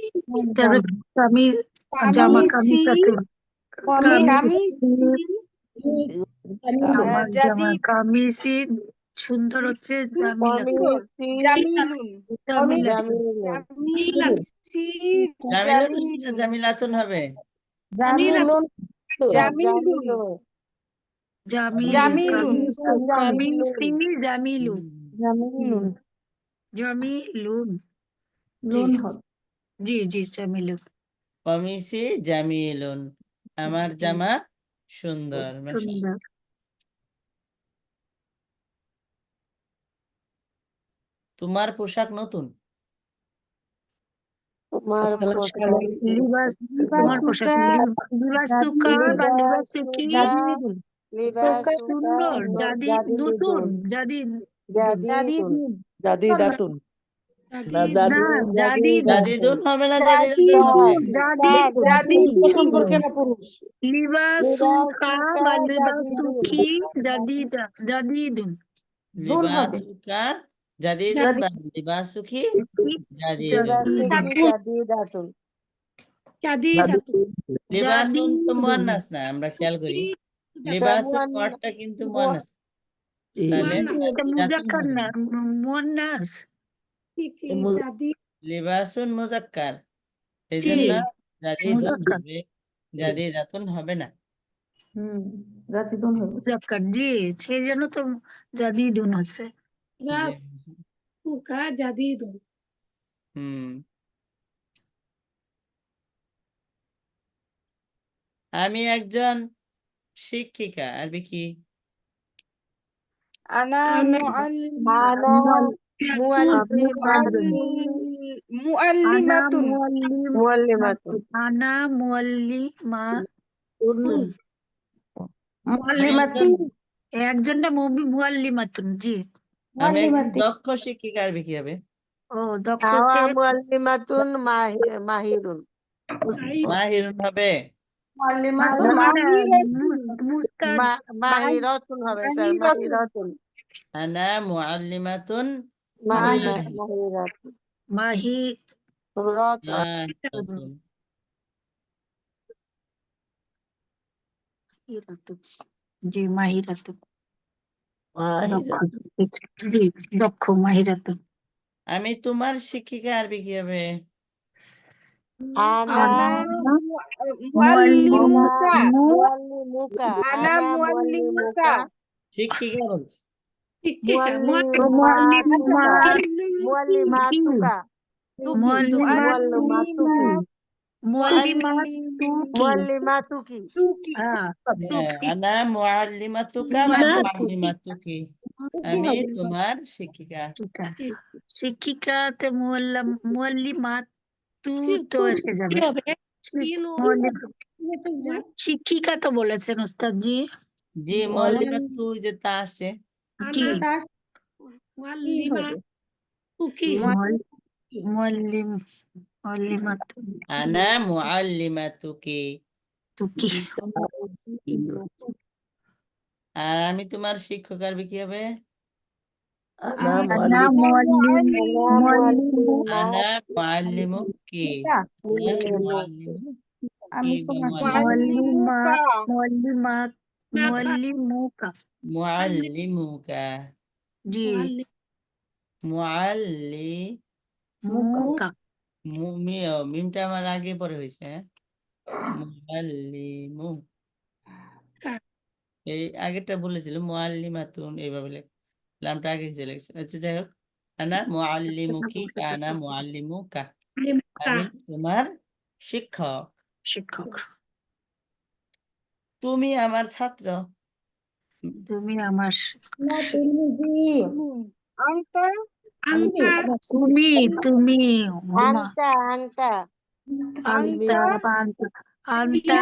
তারপরে জামা কামিজ আছে আমার জামা কামিজই সুন্দর হচ্ছে জামিলাতুন জামিলুন জামিলাতুন হবে জামিলুন জামিলুন লুন হবে জি জি জামিলুন কমিসি জামিলুন আমার জামা সুন্দর মাশাআল্লাহ। সুন্দর তোমার পোশাক নতুন তোমার পোশাক লিবাস তোমার পোশাক লিবাসুকা বা লিবাসুকি সুন্দর জাদি নতুন জাদি জাদি দাতুন না জাদি জাদি না জাদি জাদিদুন হবে না জাদিদুন হবে জাদি সম্পর্কে না পুরুষ লিবাসুকা বা লিবাসুকি জাদিদুন দুন হবে লিবাসুকা জাদিদুন বা লিবাসুকি জাদিদুন জাদিদাতুন জাদিদাতুন লিবাসুন তো জাদিদুন। মুয়ান্নাস না আমরা খেয়াল করি লিবাসুন ওয়ার্ডটা কিন্তু মুয়ান্নাস তাহলে এটা মুজাক্কার না মুয়ান্নাস জাদি লিবাসুন মুজাক্কার এই জি, জন্য জাদিদুন মুজাক্কার। হবে জাদিদাতুন হবে না জাতি দুন হবে মুজাক্কার জি সেই জন্য তো জাদিদুন হচ্ছে রাসুকা জাদিদুন হুম আমি একজন শিক্ষিকা আরবি কি আনা মুআল্লিমাতুন আনা মুআল্লিমাতুন মুআল্লিমাতুন একজনটা মুআল্লিমাতুন জি আমি একজন দক্ষ শিক্ষিকা আরবি কি হবে ও দক্ষ সে মুআল্লিমাতুন মাহিরুন মাহিরুন হবে মুআল্লিমাতুন মাহিরাতুন হবে স্যার মাহিরাতুন আনা মুআল্লিমাতুন মাহিরাতুন মাহিরাতুন জি মাহিরাতুন জি দক্ষ মাহিরাতুন আমি তোমার শিক্ষিকা আরবি কি হবে আনা মুআল্লিমুকা শিক্ষিকা বলছি মুআল্লিমাতুকা মুআল্লিমা মুআল্লিমা তুকি হ্যাঁ আনা মুআল্লিমাতুকা বা মুআল্লিমাতুকি, আমি তোমার শিক্ষিকা। শিক্ষিকা শিক্ষিকাতে মুআল্লিমা তু তো কি এসে যাবে হবে? শিক্ষিকা তো বলেছেন ওস্তাদ জি জি, মুআল্লিমাতু যে তা আসছে। কি মুআল্লিমা তুকি মুআল্লিমা আনা মুআল্লিমাতুকি, তুকি আর আমি তোমার শিক্ষক, আর কি হবে? আনা মুআল্লিমু আনা মুআল্লিমুকি, মুআল্লিমুকা মুআল্লিমুকা, জি মুকা মিমটা আমার আগে পরে হয়েছে। মুআল্লিমু, এই আগেরটা বলেছিল মুআল্লিমাতুন, এইভাবে লামটা আগে চলে গেছে। আচ্ছা, যাই হোক, আনা মুআল্লিমুকি আনা মুআল্লিমুকা, আমি তোমার শিক্ষক। শিক্ষক তুমি আমার ছাত্র। তুমি আমার আংতা তুমি তুমি আংতা আংতা আন্তা আন্তা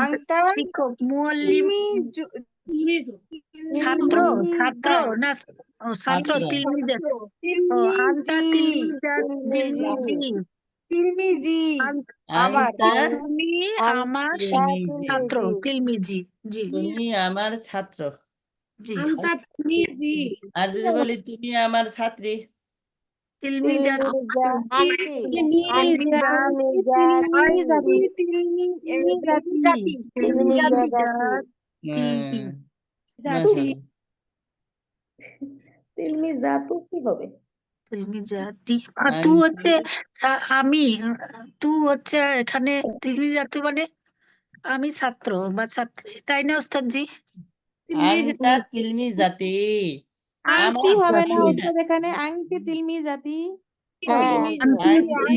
আংতা শিক্ষক মুআল্লিম ছাত্র ছাত্র না ও ছাত্র তিলমিজা ও আন্তা তিলমিজি আনতা তুমি আমার তিলমিজি, ছাত্র তিলমিজি জি তুমি আমার ছাত্র। জি আর যদি বলি তুমি আমার ছাত্রী, তিলমিজা তিলমিজাতি আর তু হচ্ছে আমি তু হচ্ছে এখানে তিলমিজাতি মানে আমি ছাত্র বা ছাত্রী তাই না ওস্তাদ জি আনতা তিলমিজাতি, আংটি আমার হবে না ছাত্রী না। ওস্তাদ, এখানে আংটি তিলমিজাতি। আনতি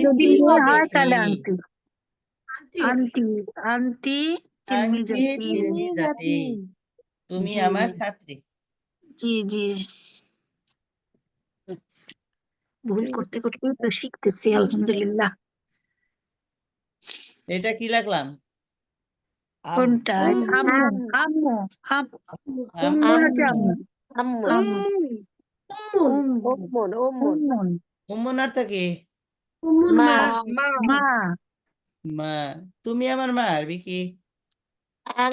যদি মেয়ে হয় তিলমিজাতি, তাহলে আন্টি আন্টি আনতি তিলমিজাতি তিলমিজাতি, তুমি জি আমার ছাত্রী। জি জি ভুল করতে করতে তো শিখতেছি আলহামদুলিল্লাহ এটা কি লাগলাম? কোনটা আম্মু আম্মু উম্মু নাকি আম্মু উম্মুন উম্মুন অর্থ কি? মা মা। তুমি আমার মা, আরবি কি?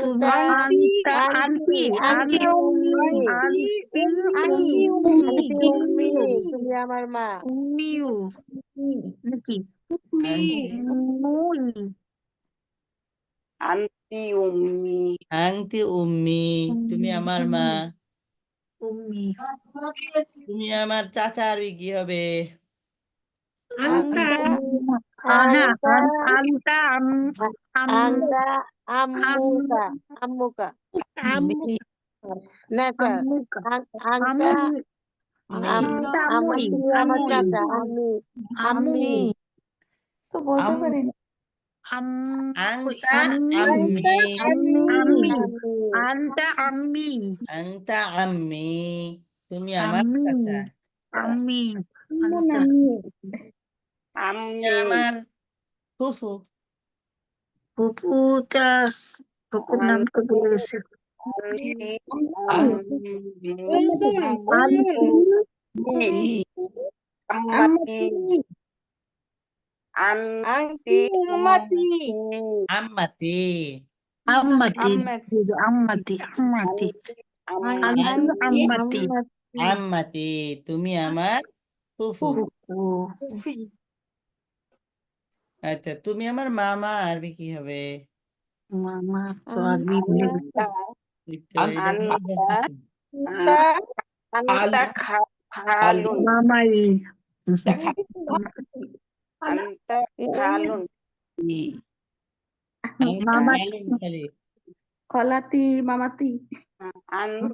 তুমি আন্তা আন্টি আন্টি তুমি আমার মা উম্মিউ নাকি আংতি উম্মি, তুমি আমার মা। উম্মি তুমি আমার চাচা, আরবি কি হবে? আনা আন্তা আংতা আম্মুকা আম্মুকা না স্যার আংতা আমার চাচা আম্মি তো বলতে পারি না। আংতা আম্মি, আন্তা আম্মি আংতা আম্মি, তুমি আমার চাচা। আম্মি আন্তা তুমি আমার ফুফু। ফুপুটা ফুপুর নাম তো ভুলে গেছে আংটি উম্মাতি আম্মাতি, আম্মাতি আম্মাতি আম্মাতি আম্মাতি আম্মাতি, তুমি আমার ফুফু। আচ্ছা, তুমি আমার মামা, আরবি কি হবে? মামা তো আরবি ভুলে গেছে একটু এটা বলতে মামাই মামা খালি খলাতি মামাতি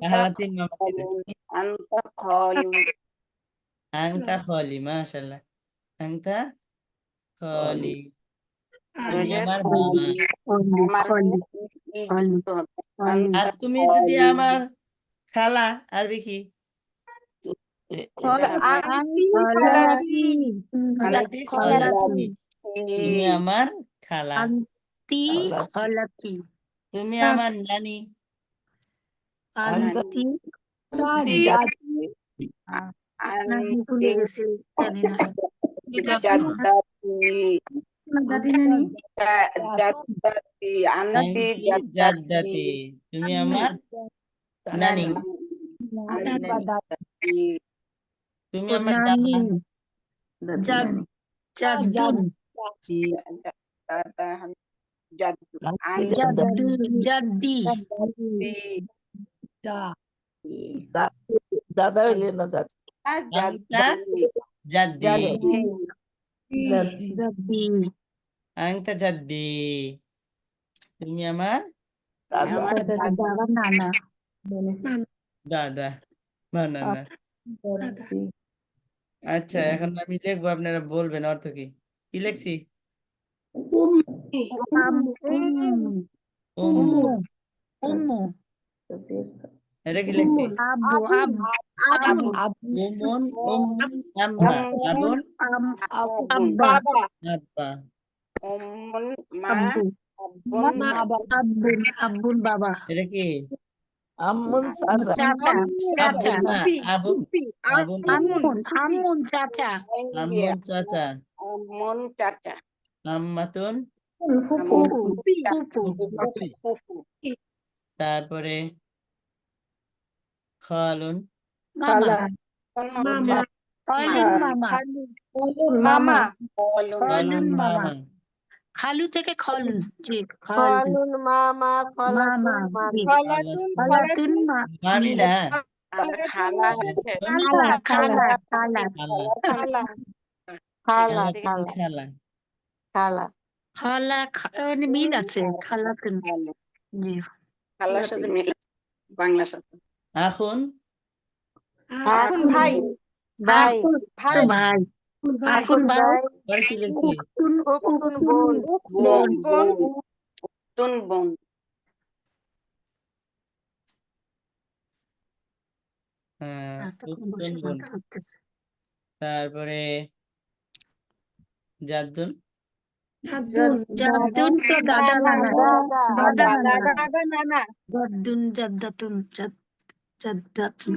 খালাতি মামাতি আংতা খলি, মাশাআল্লাহ। আংতা খলি আর তুমি আমার খলি মামা খলি খলি খলি আর তুমি যদি আমার খালা আরবি কি আন্টি খলাতি খালাটি খলাতি তুমি আমার খালা আন্তি খলাতি তুমি আমার নানি আন্তি দাদি নানি ভুলে গেছি জানি না দাদি নানি আন্টি জাদ্দাতি তুমি আমার নানি তুমি আমার নানি দাদা জাদ্দুন জাদ্দি দাদা হইলে না আংতা জাদ্দি জাদ্দি আংতা জাদ্দি তুমি আমার দাদা নানা দাদা বানানা আচ্ছা এখন আমি লিখবো আপনারা বলবেন অর্থ কি কি লিখছি উম্মু উম্মু এটা কি লিখছি আবু উমুন আম্মা আবুন আব্বা আব্বা আব্বুন বাবা এটা কি চাচা চাচা আবুন না আবুন আবুন আম্মুন চাচা আম্মুন চাচা আম্মাতুন তারপরে খালুন মামা মামা খালুন মামা খালু থেকে খলুন জি খলুন মামা মামা জি খালাতুন মামি না খালা খালা খালা খালা খালা খালা খালা খালা মানে মিল আছে খালাতুন জি খালার সাথে মিল বাংলার সাথে এখন এখন ভাই ভাই ভাই ভাই এখন ভাই পরে কি লিখছি বোন হ্যাঁ তখন উত্তম বসে বোন কথা করতেছে তারপরে জাদ্দুন জাদ্দুন তো দাদা নানা দাদা নানা দাদা নানা জাদ্দুন জাদ্দাতুন জাদ্দাতুন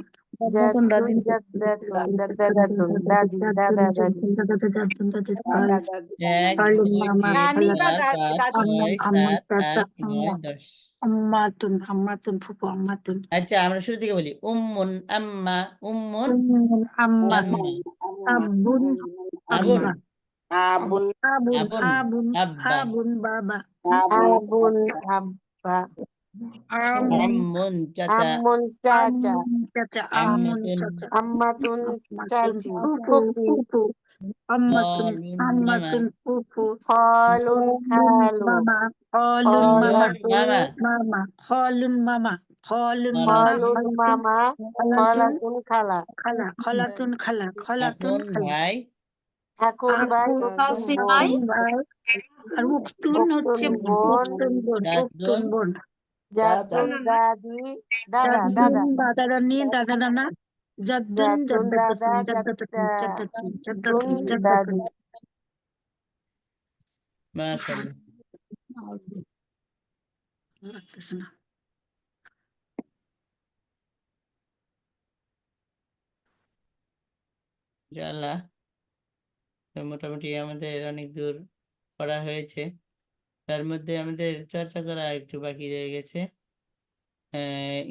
এক খালুন দুই মামা তিন নানি বা চার পাঁচ ছয় আম্মুন সাত চাচা আট নয় 10 আম্মাতুন ফুপু আম্মাতুন আচ্ছা আমরা শুরু থেকে বলি উম্মুন আম্মা উম্মুন আম্মা আম্মা আব্বুন আবুন আবুল আবুন আবুন আবুন আব্বা আবুন বাবা আবুল আব্বা আম্মুন চাচা আম্মুন চাচা আম্মুন চাচা আম্মুন আম্মাতুন চাচা আম্মাতুন চাচি ফুপু ফুপু আম্মাতুন খালুন মামা আম্মাতুন ফুপু খালুন খালু মামা খালুন মামা মামা খালুন মামা খালুন খালুন মামা খালাতুন খালাতুন খালা খালা খালাতুন খালা খালাতুন এখন খালা ভাই ঠাকুর ভাই আকুন ভাই আর উক্তুন হচ্ছে বোন উক্তুন বোন উক্তুন বোন জাতুন দাদি দাদা দাদা জাদ্দুন দাদা নানি দাদা নানা জাদ্দুন জাতুন দাদা জাদ্দাতুন জাদ্দাতুন জাদ্দাতুন জাতুন জাদ্দাতুন দাদি মাশাআল্লাহ লাগতেছে না ইনশাআল্লাহ তো মোটামুটি আমাদের অনেক দূর পড়া হয়েছে তার মধ্যে আমাদের চর্চা করা একটু বাকি রয়ে গেছে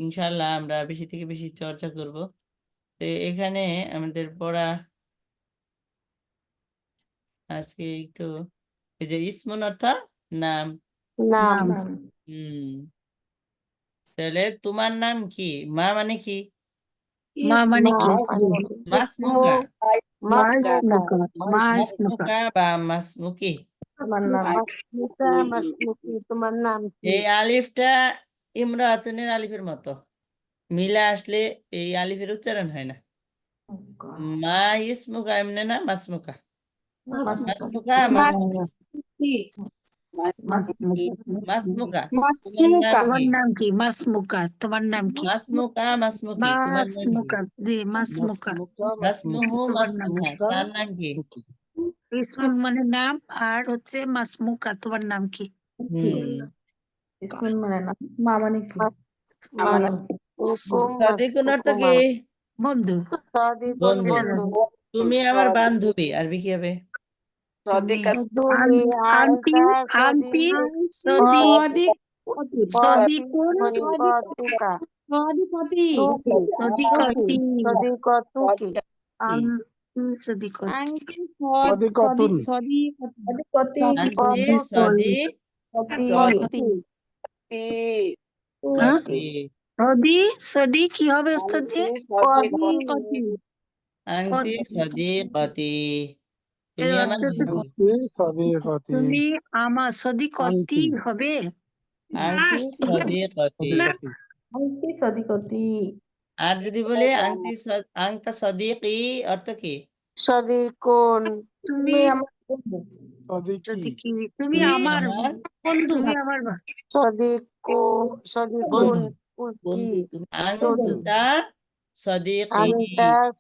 ইনশাআল্লাহ আমরা বেশি থেকে বেশি চর্চা করব তো এখানে আমাদের পড়া আজকে একটু এই যে ইসমুন অর্থ নাম নাম তাহলে তোমার নাম কি মা মানে কি মা মানে কি মাসমুকা মাসমুকা মাসমুকা বা মাসমুকি তোমার নাম কি এই আলিফটা ইমরাতুনের আলিফের মতো মিলে আসলে এই আলিফের উচ্চারণ হয় না মা ইসমুকা এমনি না মাসমুকা মাসমুকা কি? মাসমুকা তোমার নাম তোমার কি? নাম কি? মাসমুকা, তোমার নাম কি? মাসমুকা মাসমুকি তোমার নাম কি? মাসমুকা, জি মাসমুকা। মাসমুহু তোমার নাম মাসমুহা তার নাম কি? ইসমুন মানে নাম, আর হচ্ছে মাসমুকা, তোমার নাম কি? সাদিকুন অর্থ কি? বন্ধু। বন্ধু। এটা জানি। তুমি আমার বান্ধবী, আরবি কি হবে? আন্টি, আন্টি, সদি, সদিকুন, সদিকতি, আন্টি সদিকতি। সদিকতুন আন্টি সাদিক হ্যাঁ? কতি। সদি, সদি কি হবে উস্তাদ জি? আন্টি সাদিকতি এর তুমি আমার অর্থ তো বন্ধু। সদিকতি তুমি আমার সদিকতি আন্টি হবে। আন্টি সাদিকতি। আর যদি বলি আংতা সাদিকি অর্থ কি? তুমি সদিকি যদি কি, তুমি তুমি আমার আমার বন্ধু তুমি আমার বন্ধু। আংতা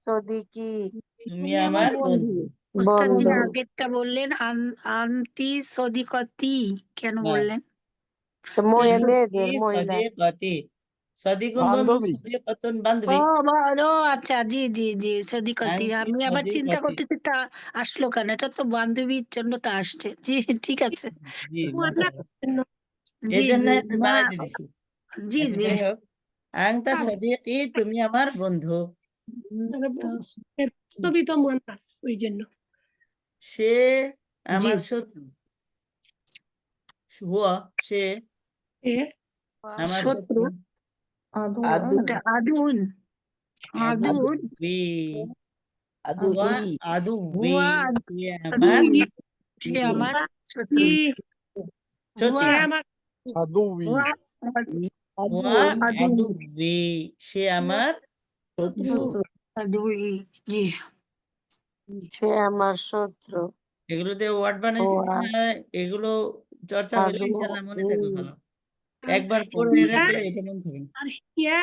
সাদিকি তুমি আমার বন্ধু। উস্তাদ জি আগেরটা বললেন আন্তি সদিকতি, কেন হ্যাঁ। বললেন? আন্টি সাদিকতি সাদিকুন বন্ধু, বান্ধবী সাদিকাতুন ও বান্ধবী। ও আচ্ছা, জি জি জি সদিকতি। আন্টি আমি আবার চিন্তা সাদিকতি। করতেছি তা আসলো কেন, এটা তো বান্ধবীর জন্য তা আসছে। জি ঠিক আছে। জি মুয়ান্নাস মাশাআল্লাহ। এই জি জন্য জি আমি না, বানাইতে দিছি। জি আচ্ছা জি যাই হোক, আংতা সাদিকি তুমি আমার বন্ধু। তবে তো মুয়ান্নাস ওই জন্য। সে আমার শত্রু। হুয়া সে এ আমার শত্রু। শত্রু। এটা আদুন, আদুন, হুয়া আদুবি হুয়া সে আমার সে আমার শত্রু। শত্রু। সে আমার আদুবি হুয়া হুয়া আদুবি সে আমার আদুই, জি এগুলোতে ওয়ার্ড বানাইতেছি না, এগুলো চর্চা হইলে ইনশাল্লাহ মনে থাকবে ভালো। একবার পড়ে রাখলে এটা মনে থাকবে। আর হিয়া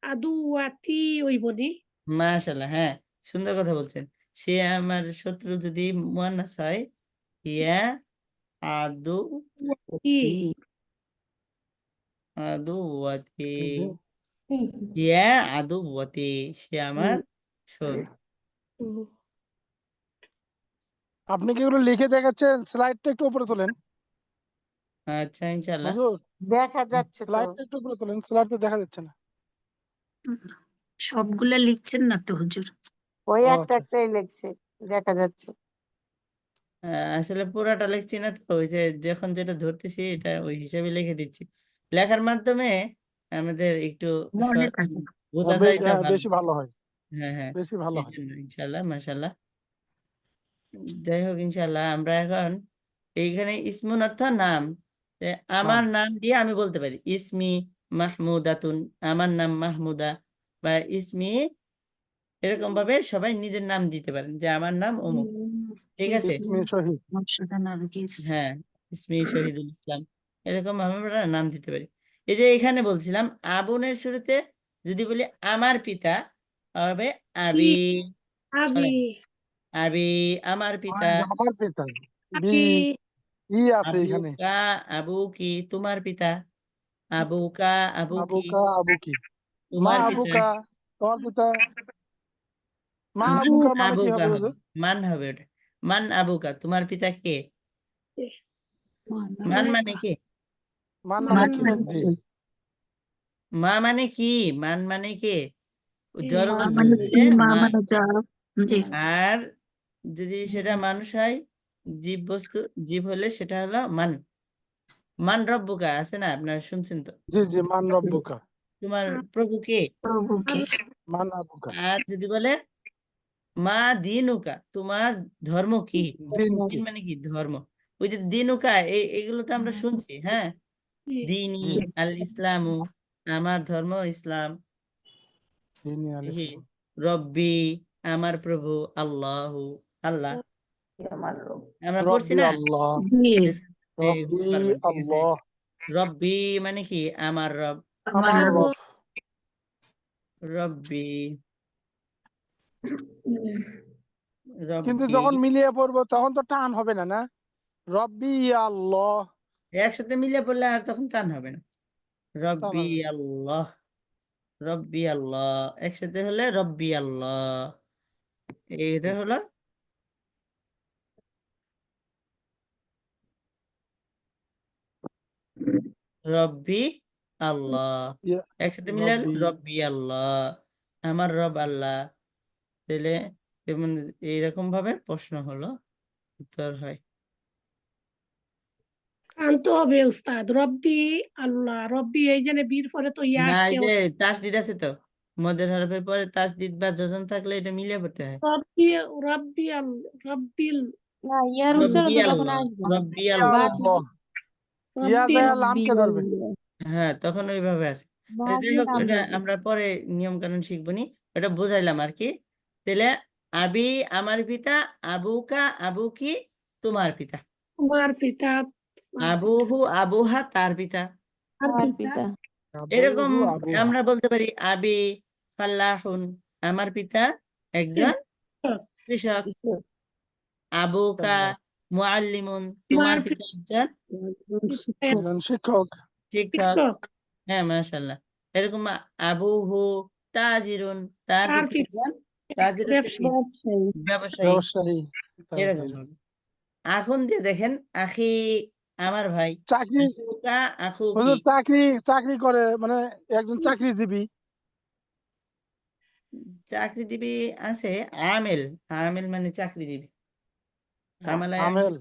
আদুওয়াতি ওই বনি। মাশাআল্লাহ, হ্যাঁ সুন্দর কথা বলছেন। সে আমার শত্রু যদি মুয়ান্নাস হয়, ইয়া আদু কি আদুওয়াতি ইয়া আদুওয়াতি সে আমার শত্রু। আপনি কি এগুলো লিখে দেখাচ্ছেন? স্লাইডটা একটু উপরে তোলেন আচ্ছা ইনশাআল্লাহ। হুজুর, স্লাইডটা একটু উপরে তোলেন, স্লাইড তো দেখা যাচ্ছে না। সবগুলা লিখছেন না তো হুজুর? ও আচ্ছা আসলে পুরাটা লিখছি না তো, ওই যে যখন যেটা ধরতেছি এটা ওই হিসাবে লিখে দিচ্ছি। লেখার মাধ্যমে আমাদের একটু মনে থাকে। বোঝা যায় এটা ভালো। বেশি ভালো হয়, হ্যাঁ হ্যাঁ, বেশি ভালো এই হয়। জন্য ইনশাআল্লাহ মাশাআল্লাহ। যাই হোক ইনশাআল্লাহ আমরা এখন এইখানে ইসমুন অর্থ নাম। যে আমার নাম দিয়ে আমি বলতে পারি ইসমি মাহমুদাতুন, আমার নাম মাহমুদা, বা ইসমি, এরকম ভাবে সবাই নিজের নাম দিতে পারেন যে আমার নাম অমুক। ঠিক আছে, ইসমি শহীদ মকসুদা নার্গিস। হ্যাঁ ইসমি শহীদুল ইসলাম, এরকম ভাবে আমরা নাম দিতে পারি। এই যে এখানে বলছিলাম আবুনের শুরুতে যদি বলি আমার পিতা হবে আবি। আবি আবি আমার পিতা। আমার পিতা বি আবি ই আছে এখানে। আবুকা আবু কি তোমার পিতা। আবুকা আবু কি আবুকা আবু কি, মা তোমার পিতা। আবুকা তোমার পিতা। মা মান আবুকা মানে কি আবুকা হবে হবে, হুজুর? মান হবে ওটা। মান আবুকা তোমার পিতা কে। মান মানে কি? মান মানে কি? জি মা মানে কি? মান মানে কে? জড়বস্তু মানে কি? হইলে মা মা। মানে যা। জি আর যদি সেটা মানুষ হয়, জীব বস্তু, জীব হলে সেটা হলো মান। মান রব্বুকা আছে না, আপনারা শুনছেন তো। জি জি মান রব্বুকা, তোমার প্রভু কে। প্রভুকে। মান আবুকা আর যদি বলে মা দিনুকা তোমার ধর্ম কি। দিন কি। দিন মানে কি? ধর্ম। ওই যে দিনুকা, এগুলো তো আমরা শুনছি। হ্যাঁ, দিনী জি আল ইসলামু, আমার ধর্ম ইসলাম। দিন আল হি ইসলাম। রব্বি আমার প্রভু, আল্লাহু আল্লাহ। আমার রব আমরা পড়ছি রব্বি না আল্লাহ জি এই বুঝতে রব্বি পারবেন, ঠিক আছে। আল্লাহ রব্বি মানে কি আমার রব, আমার আমার রব। রব রব্বি কিন্তু রব্বি যখন মিলিয়ে পড়বো তখন তো টান হবে না, না? রব্বি আল্লাহ একসাথে মিলে পড়লে আর তখন টান হবে না। টান রব্বি হবে। আল্লাহ, রব্বি আল্লাহ একসাথে হলে রব্বি আল্লাহ। এটা হলো রব্বি আল্লাহ, ইয়া একসাথে মিলে হলো রব্বি রব্বি আল্লাহ, আমার রব আল্লাহ। তাহলে যেমন এইরকম ভাবে প্রশ্ন হলো উত্তর হয়। আনতে হবে উস্তাদ, রব্বি আল্লাহ, রব্বি এই যে বীর পরে তো ইয়া না আসছে, এই যে তাসদিদ আছে তো, মদের হরফের পরে তাসদিদ বা যোজন থাকলে এটা মিলে পড়তে হয়। রব্বি রব্বি রব্বিল না ইয়ার উচ্চারণ রব্বি তো তখন আল্লাহ, আসবে রব্বি ইয়া আল্লাহ, আল্লাহ ইয়া রব্বিল যায় লামকে ধরবে। হ্যাঁ তখন ওইভাবে আছে। যাই হোক এটা আমরা পরে নিয়ম কানুন শিখবো নি, এটা বুঝাইলাম আর কি। তাহলে আবি আমার পিতা, আবুকা আবুকি তোমার পিতা, তোমার পিতা, তোমার আবুহু আবুহা তার পিতা। পিতা, এরকম আবুহু আবুহা আমরা বলতে পারি আবি ফাল্লাহুন, আমার পিতা একজন কৃষক। আবুকা মুআল্লিমুন, তোমার তোমার পিতা একজন পিতা একজন শিক্ষক। শিক্ষক। শিক্ষক, হ্যাঁ মাশাআল্লাহ। এরকম আবুহু তাজিরুন, তার তার পিতা পিতা একজন তাজির একটা কি? ব্যবসায়ী। ব্যবসায়ী এরকম তাজির। হবে। এখন দিয়ে দেখেন আখি আমার ভাই, চাকরি আখুকা আখু কি? হুজুর চাকরি চাকরি করে মানে একজন চাকরিজীবী। চাকরিজীবী আছে, আমেল, আমেল মানে চাকরিজীবী। আমালা আমেল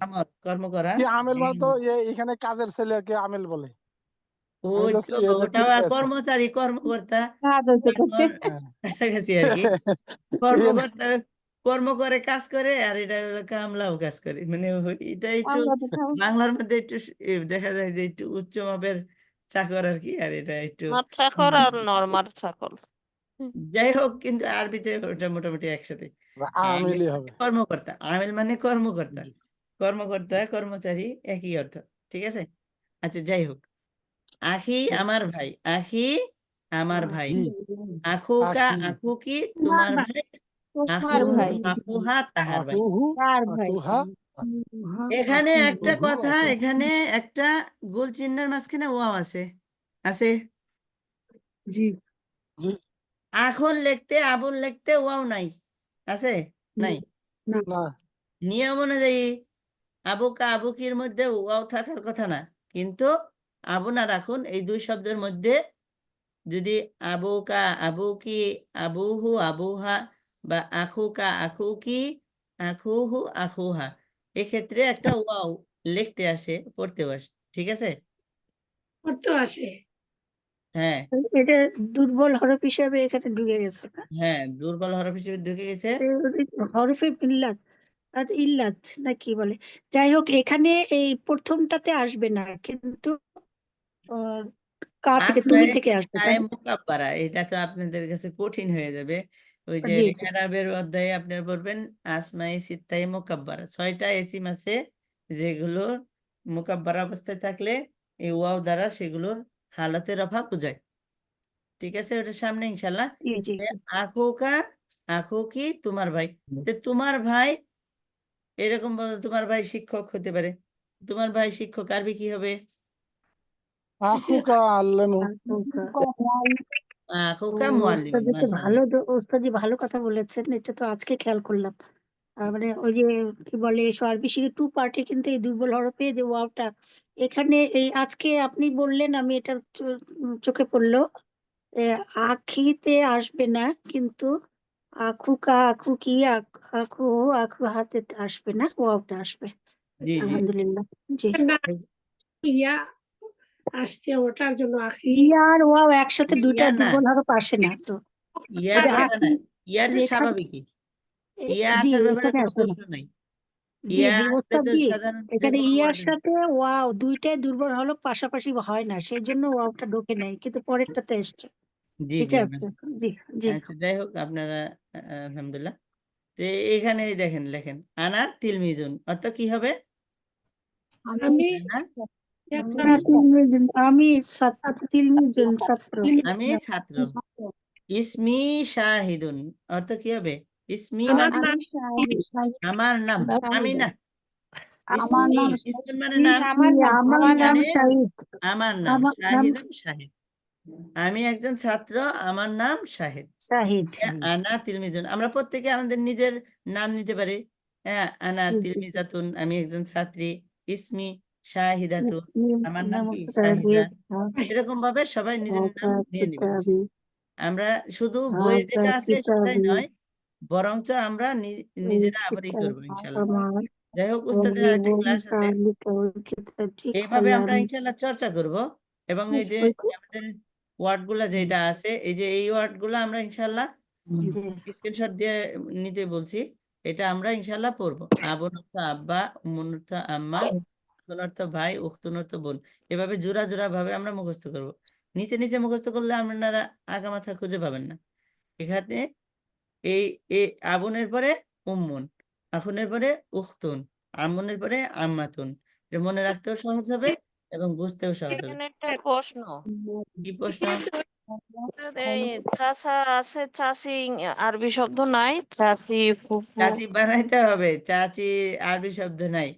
কর্ম করা। কি আমেল মানে তো এখানে কাজের ছেলেকে আমেল বলে। আমি ওই তো তো এটা ওটা কিনতে আছে। কর্মচারী কর্মকর্তা, কাজ হইতে করতে তারপর কাছাকাছি আর কি। কর্মকর্তা কর্ম করে কাজ করে, আর এটা হলো কামলাও কাজ করে, মানে এটা একটু আমরা তো খাবো। বাংলার মধ্যে একটু দেখা যায় যে একটু উচ্চ মাপের চাকর আর কি, আর এটা একটু চাকর আর নরমাল চাকর। যাই হোক, কিন্তু আরবিতে ওটা মোটামুটি একসাথে। আমেল আমেলই মানে হবে। কর্মকর্তা, আমেল মানে কর্মকর্তা, জি। কর্মকর্তা কর্মচারী একই অর্থ, ঠিক আছে। আচ্ছা যাই হোক, আখি আমার ভাই, আখি আমার ভাই, জি আখুকা আখি আখু কি তোমার তোমার ভাই, ভাই, তোমার আখুহু ভাই আখুহা তাহার ভাই। আকুহু কার ভাই আকুহা এখানে একটা আকুহু কথা, আকুহু। এখানে একটা গোল চিহ্নের মাঝখানে ওয়াও আছে, আছে। জি জি এখন লিখতে আবুল লিখতে ওয়াও নাই, আছে নাই। না নিয়ম অনুযায়ী আবুকা আবুকির মধ্যে ওয়াও থাকার কথা না, কিন্তু আবু না রাখুন, এই দুই শব্দের মধ্যে যদি আবুকা আবুকি, আবুহু আবুহা, বা আখুকা আখুকি, আখুহু আখুহা, এক্ষেত্রে একটা ওয়াও লিখতে আসে, পড়তেও আসে, ঠিক আছে। করতে আসে। হ্যাঁ এটা দুর্বল হরফ হিসাবে এখানে ঢুকে গেছে না? হ্যাঁ, দুর্বল হরফ হিসেবে ঢুকে গেছে। হরফে ইল্লাত ইল্লাত না কি বলে, যাই হোক এখানে এই প্রথমটাতে আসবে না, কিন্তু আহ, কা থেকে তুমি আসমায়ে থেকে আসবে, সিত্তায়ে তাই না? মুকাব্বারা, এটা তো আপনাদের কাছে কঠিন হয়ে যাবে। ওই যে জি জি এরাবের অধ্যায়ে আপনারা পড়বেন আসমায়ে সিত্তায়ে মুকাব্বারা, 6টা ইসিম আছে যেগুলোর মুকাব্বারা অবস্থায় থাকলে এই ওয়াও দ্বারা সেগুলোর হালতে রফা বোঝায়, ঠিক আছে। ওটার সামনে ইনশাল্লাহ। জি জি যে আখুকা আখু কি তোমার ভাই, তো তোমার ভাই এরকম তোমার ভাই শিক্ষক হতে পারে, তোমার ভাই শিক্ষক আরবি কি হবে? আখুকা আল্লামু আখুকা মুআল্লিমুন, ওস্তাদি তো মাশাআল্লাহ। ওস্তাদি ভালো কথা বলেছেন, এটা তো আজকে খেয়াল করলাম। মানে ওই যে কি বলে আরবি শিখে টু পার্টে কিন্তু এই দুর্বল হরফে যে ওয়াওটা এখানে এই আজকে আপনি বললেন, আমি এটা চোখে পড়লো। এ, আখিতে আসবে না, কিন্তু আখুকা আখু কি আখু আখু হাতে আসবে না, ওয়াওটা আসবে। জি জি। আলহামদুলিল্লাহ। জি না, ইয়া আসছে ওটার জন্য আখি, ইয়া আর ওয়াও একসাথে দুইটা ইয়া না, দুর্বল হরফ আসে না তো। এই যে ইয়াটা আসে। আসে না, আখি ইয়াটা রেখা স্বাভাবিকই, ইয়া জি আসার ব্যাপারে এখানে কোনো আসবে না। প্রশ্ন নাই। জি ইয়া জি আসলে তো ওস্তাদি, সাধারণ যে এখানে কোনো ইয়ার ওয়ার্ড। সাথে ওয়াও দুইটাই দুর্বল হলো, পাশাপাশি হয় না, সেই জন্য ওয়াওটা ঢোকে নাই, কিন্তু পরেরটাতে এসছে। জি ঠিক জি আছে। জি জি আচ্ছা যাই হোক আপনারা আলহামদুলিল্লাহ। তো এখানে দেখেন লেখেন আনা তিলমিজুন অর্থাৎ কি হবে? আমি আনা একটা আমি তিলমিজন ছাত্র। আমি ছাত্র। ইসমি শাহিদুন অর্থ কি হবে? ইসমি আমার মানে নাম আমার নাম, আমি না। আমার ইসমি নাম ইসমি মানে নাম, আমার নাম মানে শাহিদ। আমার নাম আমার নাম শাহিদুন শাহিদ। আমি একজন ছাত্র, আমার নাম শাহিদ। শাহিদ। আনা তিলমিজুন আমরা প্রত্যেকে আমাদের নিজের নাম নিতে পারি। হ্যাঁ, আনা তিলমিজাতুন আমি একজন ছাত্রী। ইসমি শাহিদাতুন আমার নাম কি? শাহিদা। এরকম ভাবে সবাই নিজের নাম নিয়ে নেবেন। আমরা শুধু বইয়ে যেটা আছে সেটাই নয়, বরঞ্চ আমরা নিজেরা আবার ই করবো ইনশাল্লাহ। যাই হোক, উস্তাদের আরেকটা ক্লাস আছে, এইভাবে আমরা ইনশাল্লাহ চর্চা করব। এবং এই যে আমাদের ওয়ার্ড গুলা যেটা আছে, এই যে এই ওয়ার্ড গুলা আমরা ইনশাল্লাহ স্ক্রিনশট দিয়ে নিতে বলছি। এটা আমরা ইনশাল্লাহ পড়বো। আবুন অর্থ আব্বা, উম্মুন অর্থ আম্মা, আখুন অর্থ ভাই, উখতুন অর্থ বোন। এভাবে জোড়া জোড়া ভাবে আমরা মুখস্থ করব। নিচে নিচে মুখস্থ করলে আপনারা আগা মাথা খুঁজে পাবেন না। এখানে এই এই আবুনের পরে উম্মুন, আখুনের পরে উখতুন, আম্মুনের পরে আম্মাতুন। এটা মনে রাখতেও সহজ হবে এবং বুঝতেও সহজ হবে। এখানে একটা প্রশ্ন, কি প্রশ্ন? এই চাচা আছে, চাচি আরবি শব্দ নাই, চাচি ফুফু চাচি বানাইতে হবে, চাচি আরবি শব্দ নাই।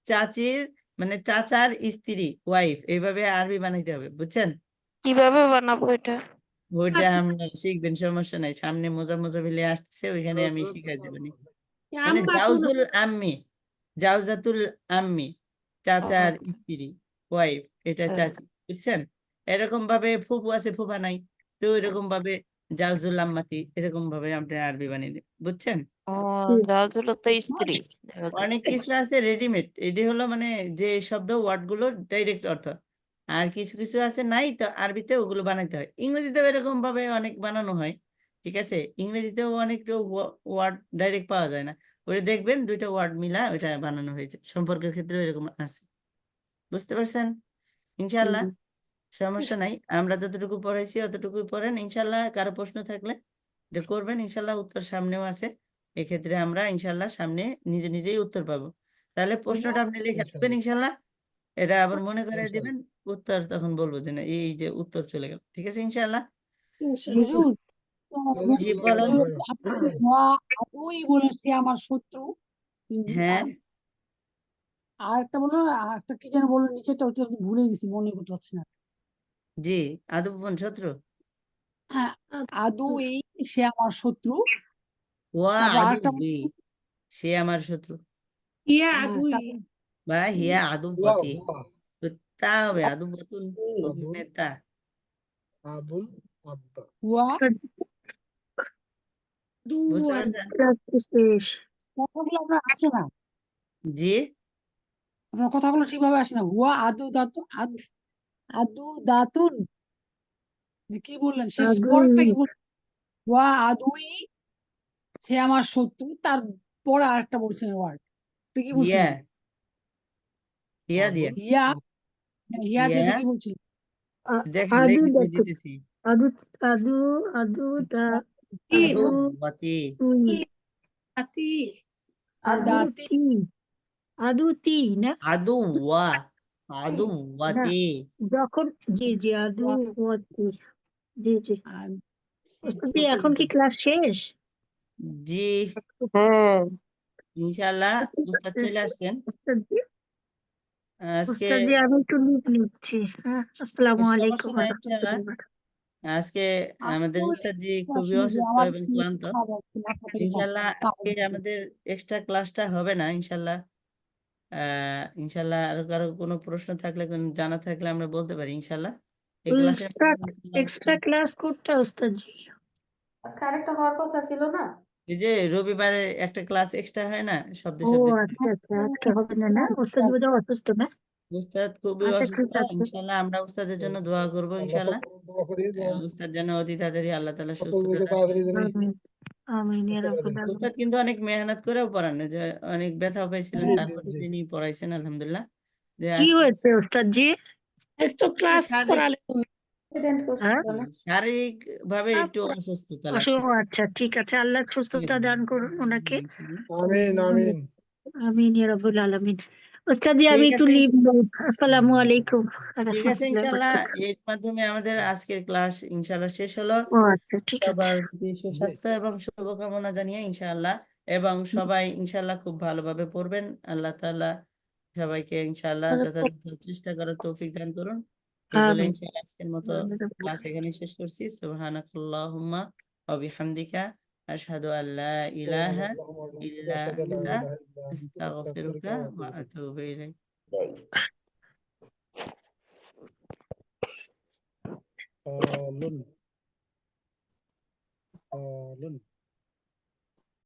চাচির মানে চাচার স্ত্রী, ওয়াইফ, এইভাবে আরবি বানাইতে হবে, বুঝছেন? কিভাবে বানাবো এটা? ওইটা আমরা শিখবেন, সমস্যা নাই। সামনে মোজা মোজাবিলি আসছে, ওইখানে আমি শিখাই দেবনি। মানে জাউজুল আম্মি, জাউজাতুল আম্মি, চাচার স্ত্রী, ওয়াইফ, এটা চাচি, বুঝছেন? এরকম ভাবে ফুফু আছে, ফুফা নাই, তো এরকম ভাবে জাউজুল আম্মাতি, এরকম ভাবে আপনি আরবি বানিয়ে দেন, বুঝছেন? ও, জাজুল তো স্ত্রী। অনেক কিছু আছে রেডিমেড, এটি হলো মানে যে শব্দ ওয়ার্ড গুলো ডাইরেক্ট অর্থ। আর কিছু কিছু আছে নাই, তো আরবিতে ওগুলো বানাইতে হয়। ইংরেজিতেও এরকম ভাবে অনেক বানানো হয়, ঠিক আছে? ইংরেজিতেও অনেক ওয়ার্ড ডাইরেক্ট পাওয়া যায় না, ওটা দেখবেন দুইটা ওয়ার্ড মিলা ওইটা বানানো হয়েছে। সম্পর্কের ক্ষেত্রে এরকম আছে, বুঝতে পারছেন? ইনশাল্লাহ সমস্যা নাই, আমরা যতটুকু পড়াইছি অতটুকুই পড়েন। ইনশাল্লাহ কারো প্রশ্ন থাকলে এটা করবেন, ইনশাল্লাহ উত্তর সামনেও আছে। এক্ষেত্রে আমরা ইনশাল্লাহ সামনে নিজে নিজেই উত্তর পাবো। তাহলে প্রশ্নটা আপনি লিখে রাখবেন ইনশাল্লাহ, এটা আবার মনে করে দিবেন, উত্তর তখন বলবো যে না এই যে উত্তর চলে গেল, ঠিক আছে ইনশাল্লাহ। হুজুর, জি বলেন। আপনি হুয়া আদুই বলেন সে আমার শত্রু। হ্যাঁ, আর একটা বললো না, আর একটা কি যেন বললো নিচেটা, ওটা আমি ভুলে গেছি, মনে করতে পারছি না। জি আদবন শত্রু। হ্যাঁ, আদুই সে আমার শত্রু। ওয়া তারপর আরেকটা আদুবি, সে আমার শত্রু, ইয়া হ্যাঁ, দুই তারপর বা হিয়া আদুবতি, তো তা হবে আদুবতুন, মানে তা। আবুল আব্বা। হুয়া। বুঝতে দুয়ার পারছেন? শেষ। কথাগুলো আপনার আসে না, জি আপনার কথাগুলো ঠিকভাবে আসে না। হুয়া আদু দাতুন, কি বললেন শেষ পরেরটা কি বললেন? হুয়া আদুই সে আমার শত্রু, তারপরে আরেকটা বলছেন ওয়ার্ড, কি হিয়া, বলছিলেন? হিয়া দিয়া, হিয়া, হিয়া দিয়ে হিয়া, কি বলছিলেন? দেখেন আদু লিখে দাতু দিতেছি। আদু আদু আদু দা আদু আদুবতি, তুই হাতি দাতি, আদুতি না আদুওয়া, না আদুওয়াতি। যখন জি জি আদু ওয়াতি জি জি আর ওস্তাদ জি, এখন কি ক্লাস শেষ? জি হ্যাঁ ইনশাআল্লাহ উস্তাদ চলে আসবেন ওস্তাদ জি আজকে। ওস্তাদ জি, আমি একটু লিভ নিচ্ছি। হ্যাঁ, আসসালামু সমস্যা আলাইকুম নাই ওয়া ইনশাআল্লাহ। রাহমাতুল্লাহি। আজকে আমাদের উস্তাদ জি খুবই অসুস্থ আমার এবং ক্লান্ত। ইনশাআল্লাহ আজকে আমাদের এক্সট্রা ক্লাসটা হবে না ইনশাআল্লাহ। ইনশাআল্লাহ আরো কারো কোনো প্রশ্ন থাকলে, কোনো জানা থাকলে আমরা বলতে পারি ইনশাআল্লাহ। এই ক্লাসে এক্সট্রা ক্লাস কোডটা ওস্তাদ জি? আরেকটা হওয়ার কথা ছিল না? এই যে রবিবারে একটা ক্লাস এক্সট্রা হয় না, শব্দে ও শব্দে। আচ্ছা আচ্ছা, আজকে হবে না না? ওস্তাদ জি বোধহয় অসুস্থ না? উস্তাদ খুবই আচ্ছা অসুস্থ, ঠিক আছে। ইনশাআল্লাহ আমরা উস্তাদের জন্য দোয়া করব ইনশাআল্লাহ। উস্তাদ যেন অতি তাড়াতাড়ি আল্লাহ তাআলা সুস্থতা দান করেন। আমিন আমিন ইয়া রাব্বাল আলামিন। উস্তাদ কিন্তু অনেক মেহনত করেও পড়ান, যে অনেক ব্যথা পাইছিলেন, তারপরে তিনি পড়াইছেন আলহামদুলিল্লাহ। যে কি আজকে হয়েছে ওস্তাদ জি? তো ক্লাস শারীরিক করালে অ্যাক্সিডেন্ট করছে হ্যাঁ বলে শারীরিক ভাবে কাজ একটু করে। অসুস্থতা অসুখ লাগতেছে আচ্ছা ঠিক আছে আল্লাহ সুস্থতা দান করুন ওনাকে আমিন আমিন আমিন ইয়া রাব্বুল আলামিন ওস্তাদ জি আমি ঠিক একটু আছে লিভ আসসালামু আলাইকুম ঠিক আছে রাহমাতুল্লাহি ওয়া ইনশাল্লাহ বারাকাতুহু এর মাধ্যমে আমাদের আজকের ক্লাস ইনশাল্লাহ শেষ হলো ও আচ্ছা ঠিক আছে সবার প্রতি সুস্বাস্থ্য এবং শুভকামনা জানিয়ে ইনশাআল্লাহ এবং সবাই ইনশাআল্লাহ খুব ভালোভাবে পড়বেন আল্লাহ তাআলা সবাইকে ইনশাআল্লাহ যথাযথ চেষ্টা করার তৌফিক দান করুন এই বলে আমিন ইনশাআল্লাহ আজকের মতো ক্লাস এখানে শেষ করছি সুবহানাকাল্লাহুম্মা ওয়া বিহামদিকা আশহাদু আল্লা ইলাহা ইল্লা আনতা আস্তাগফিরুকা ওয়া আতুবু ইলাইক লুন লুন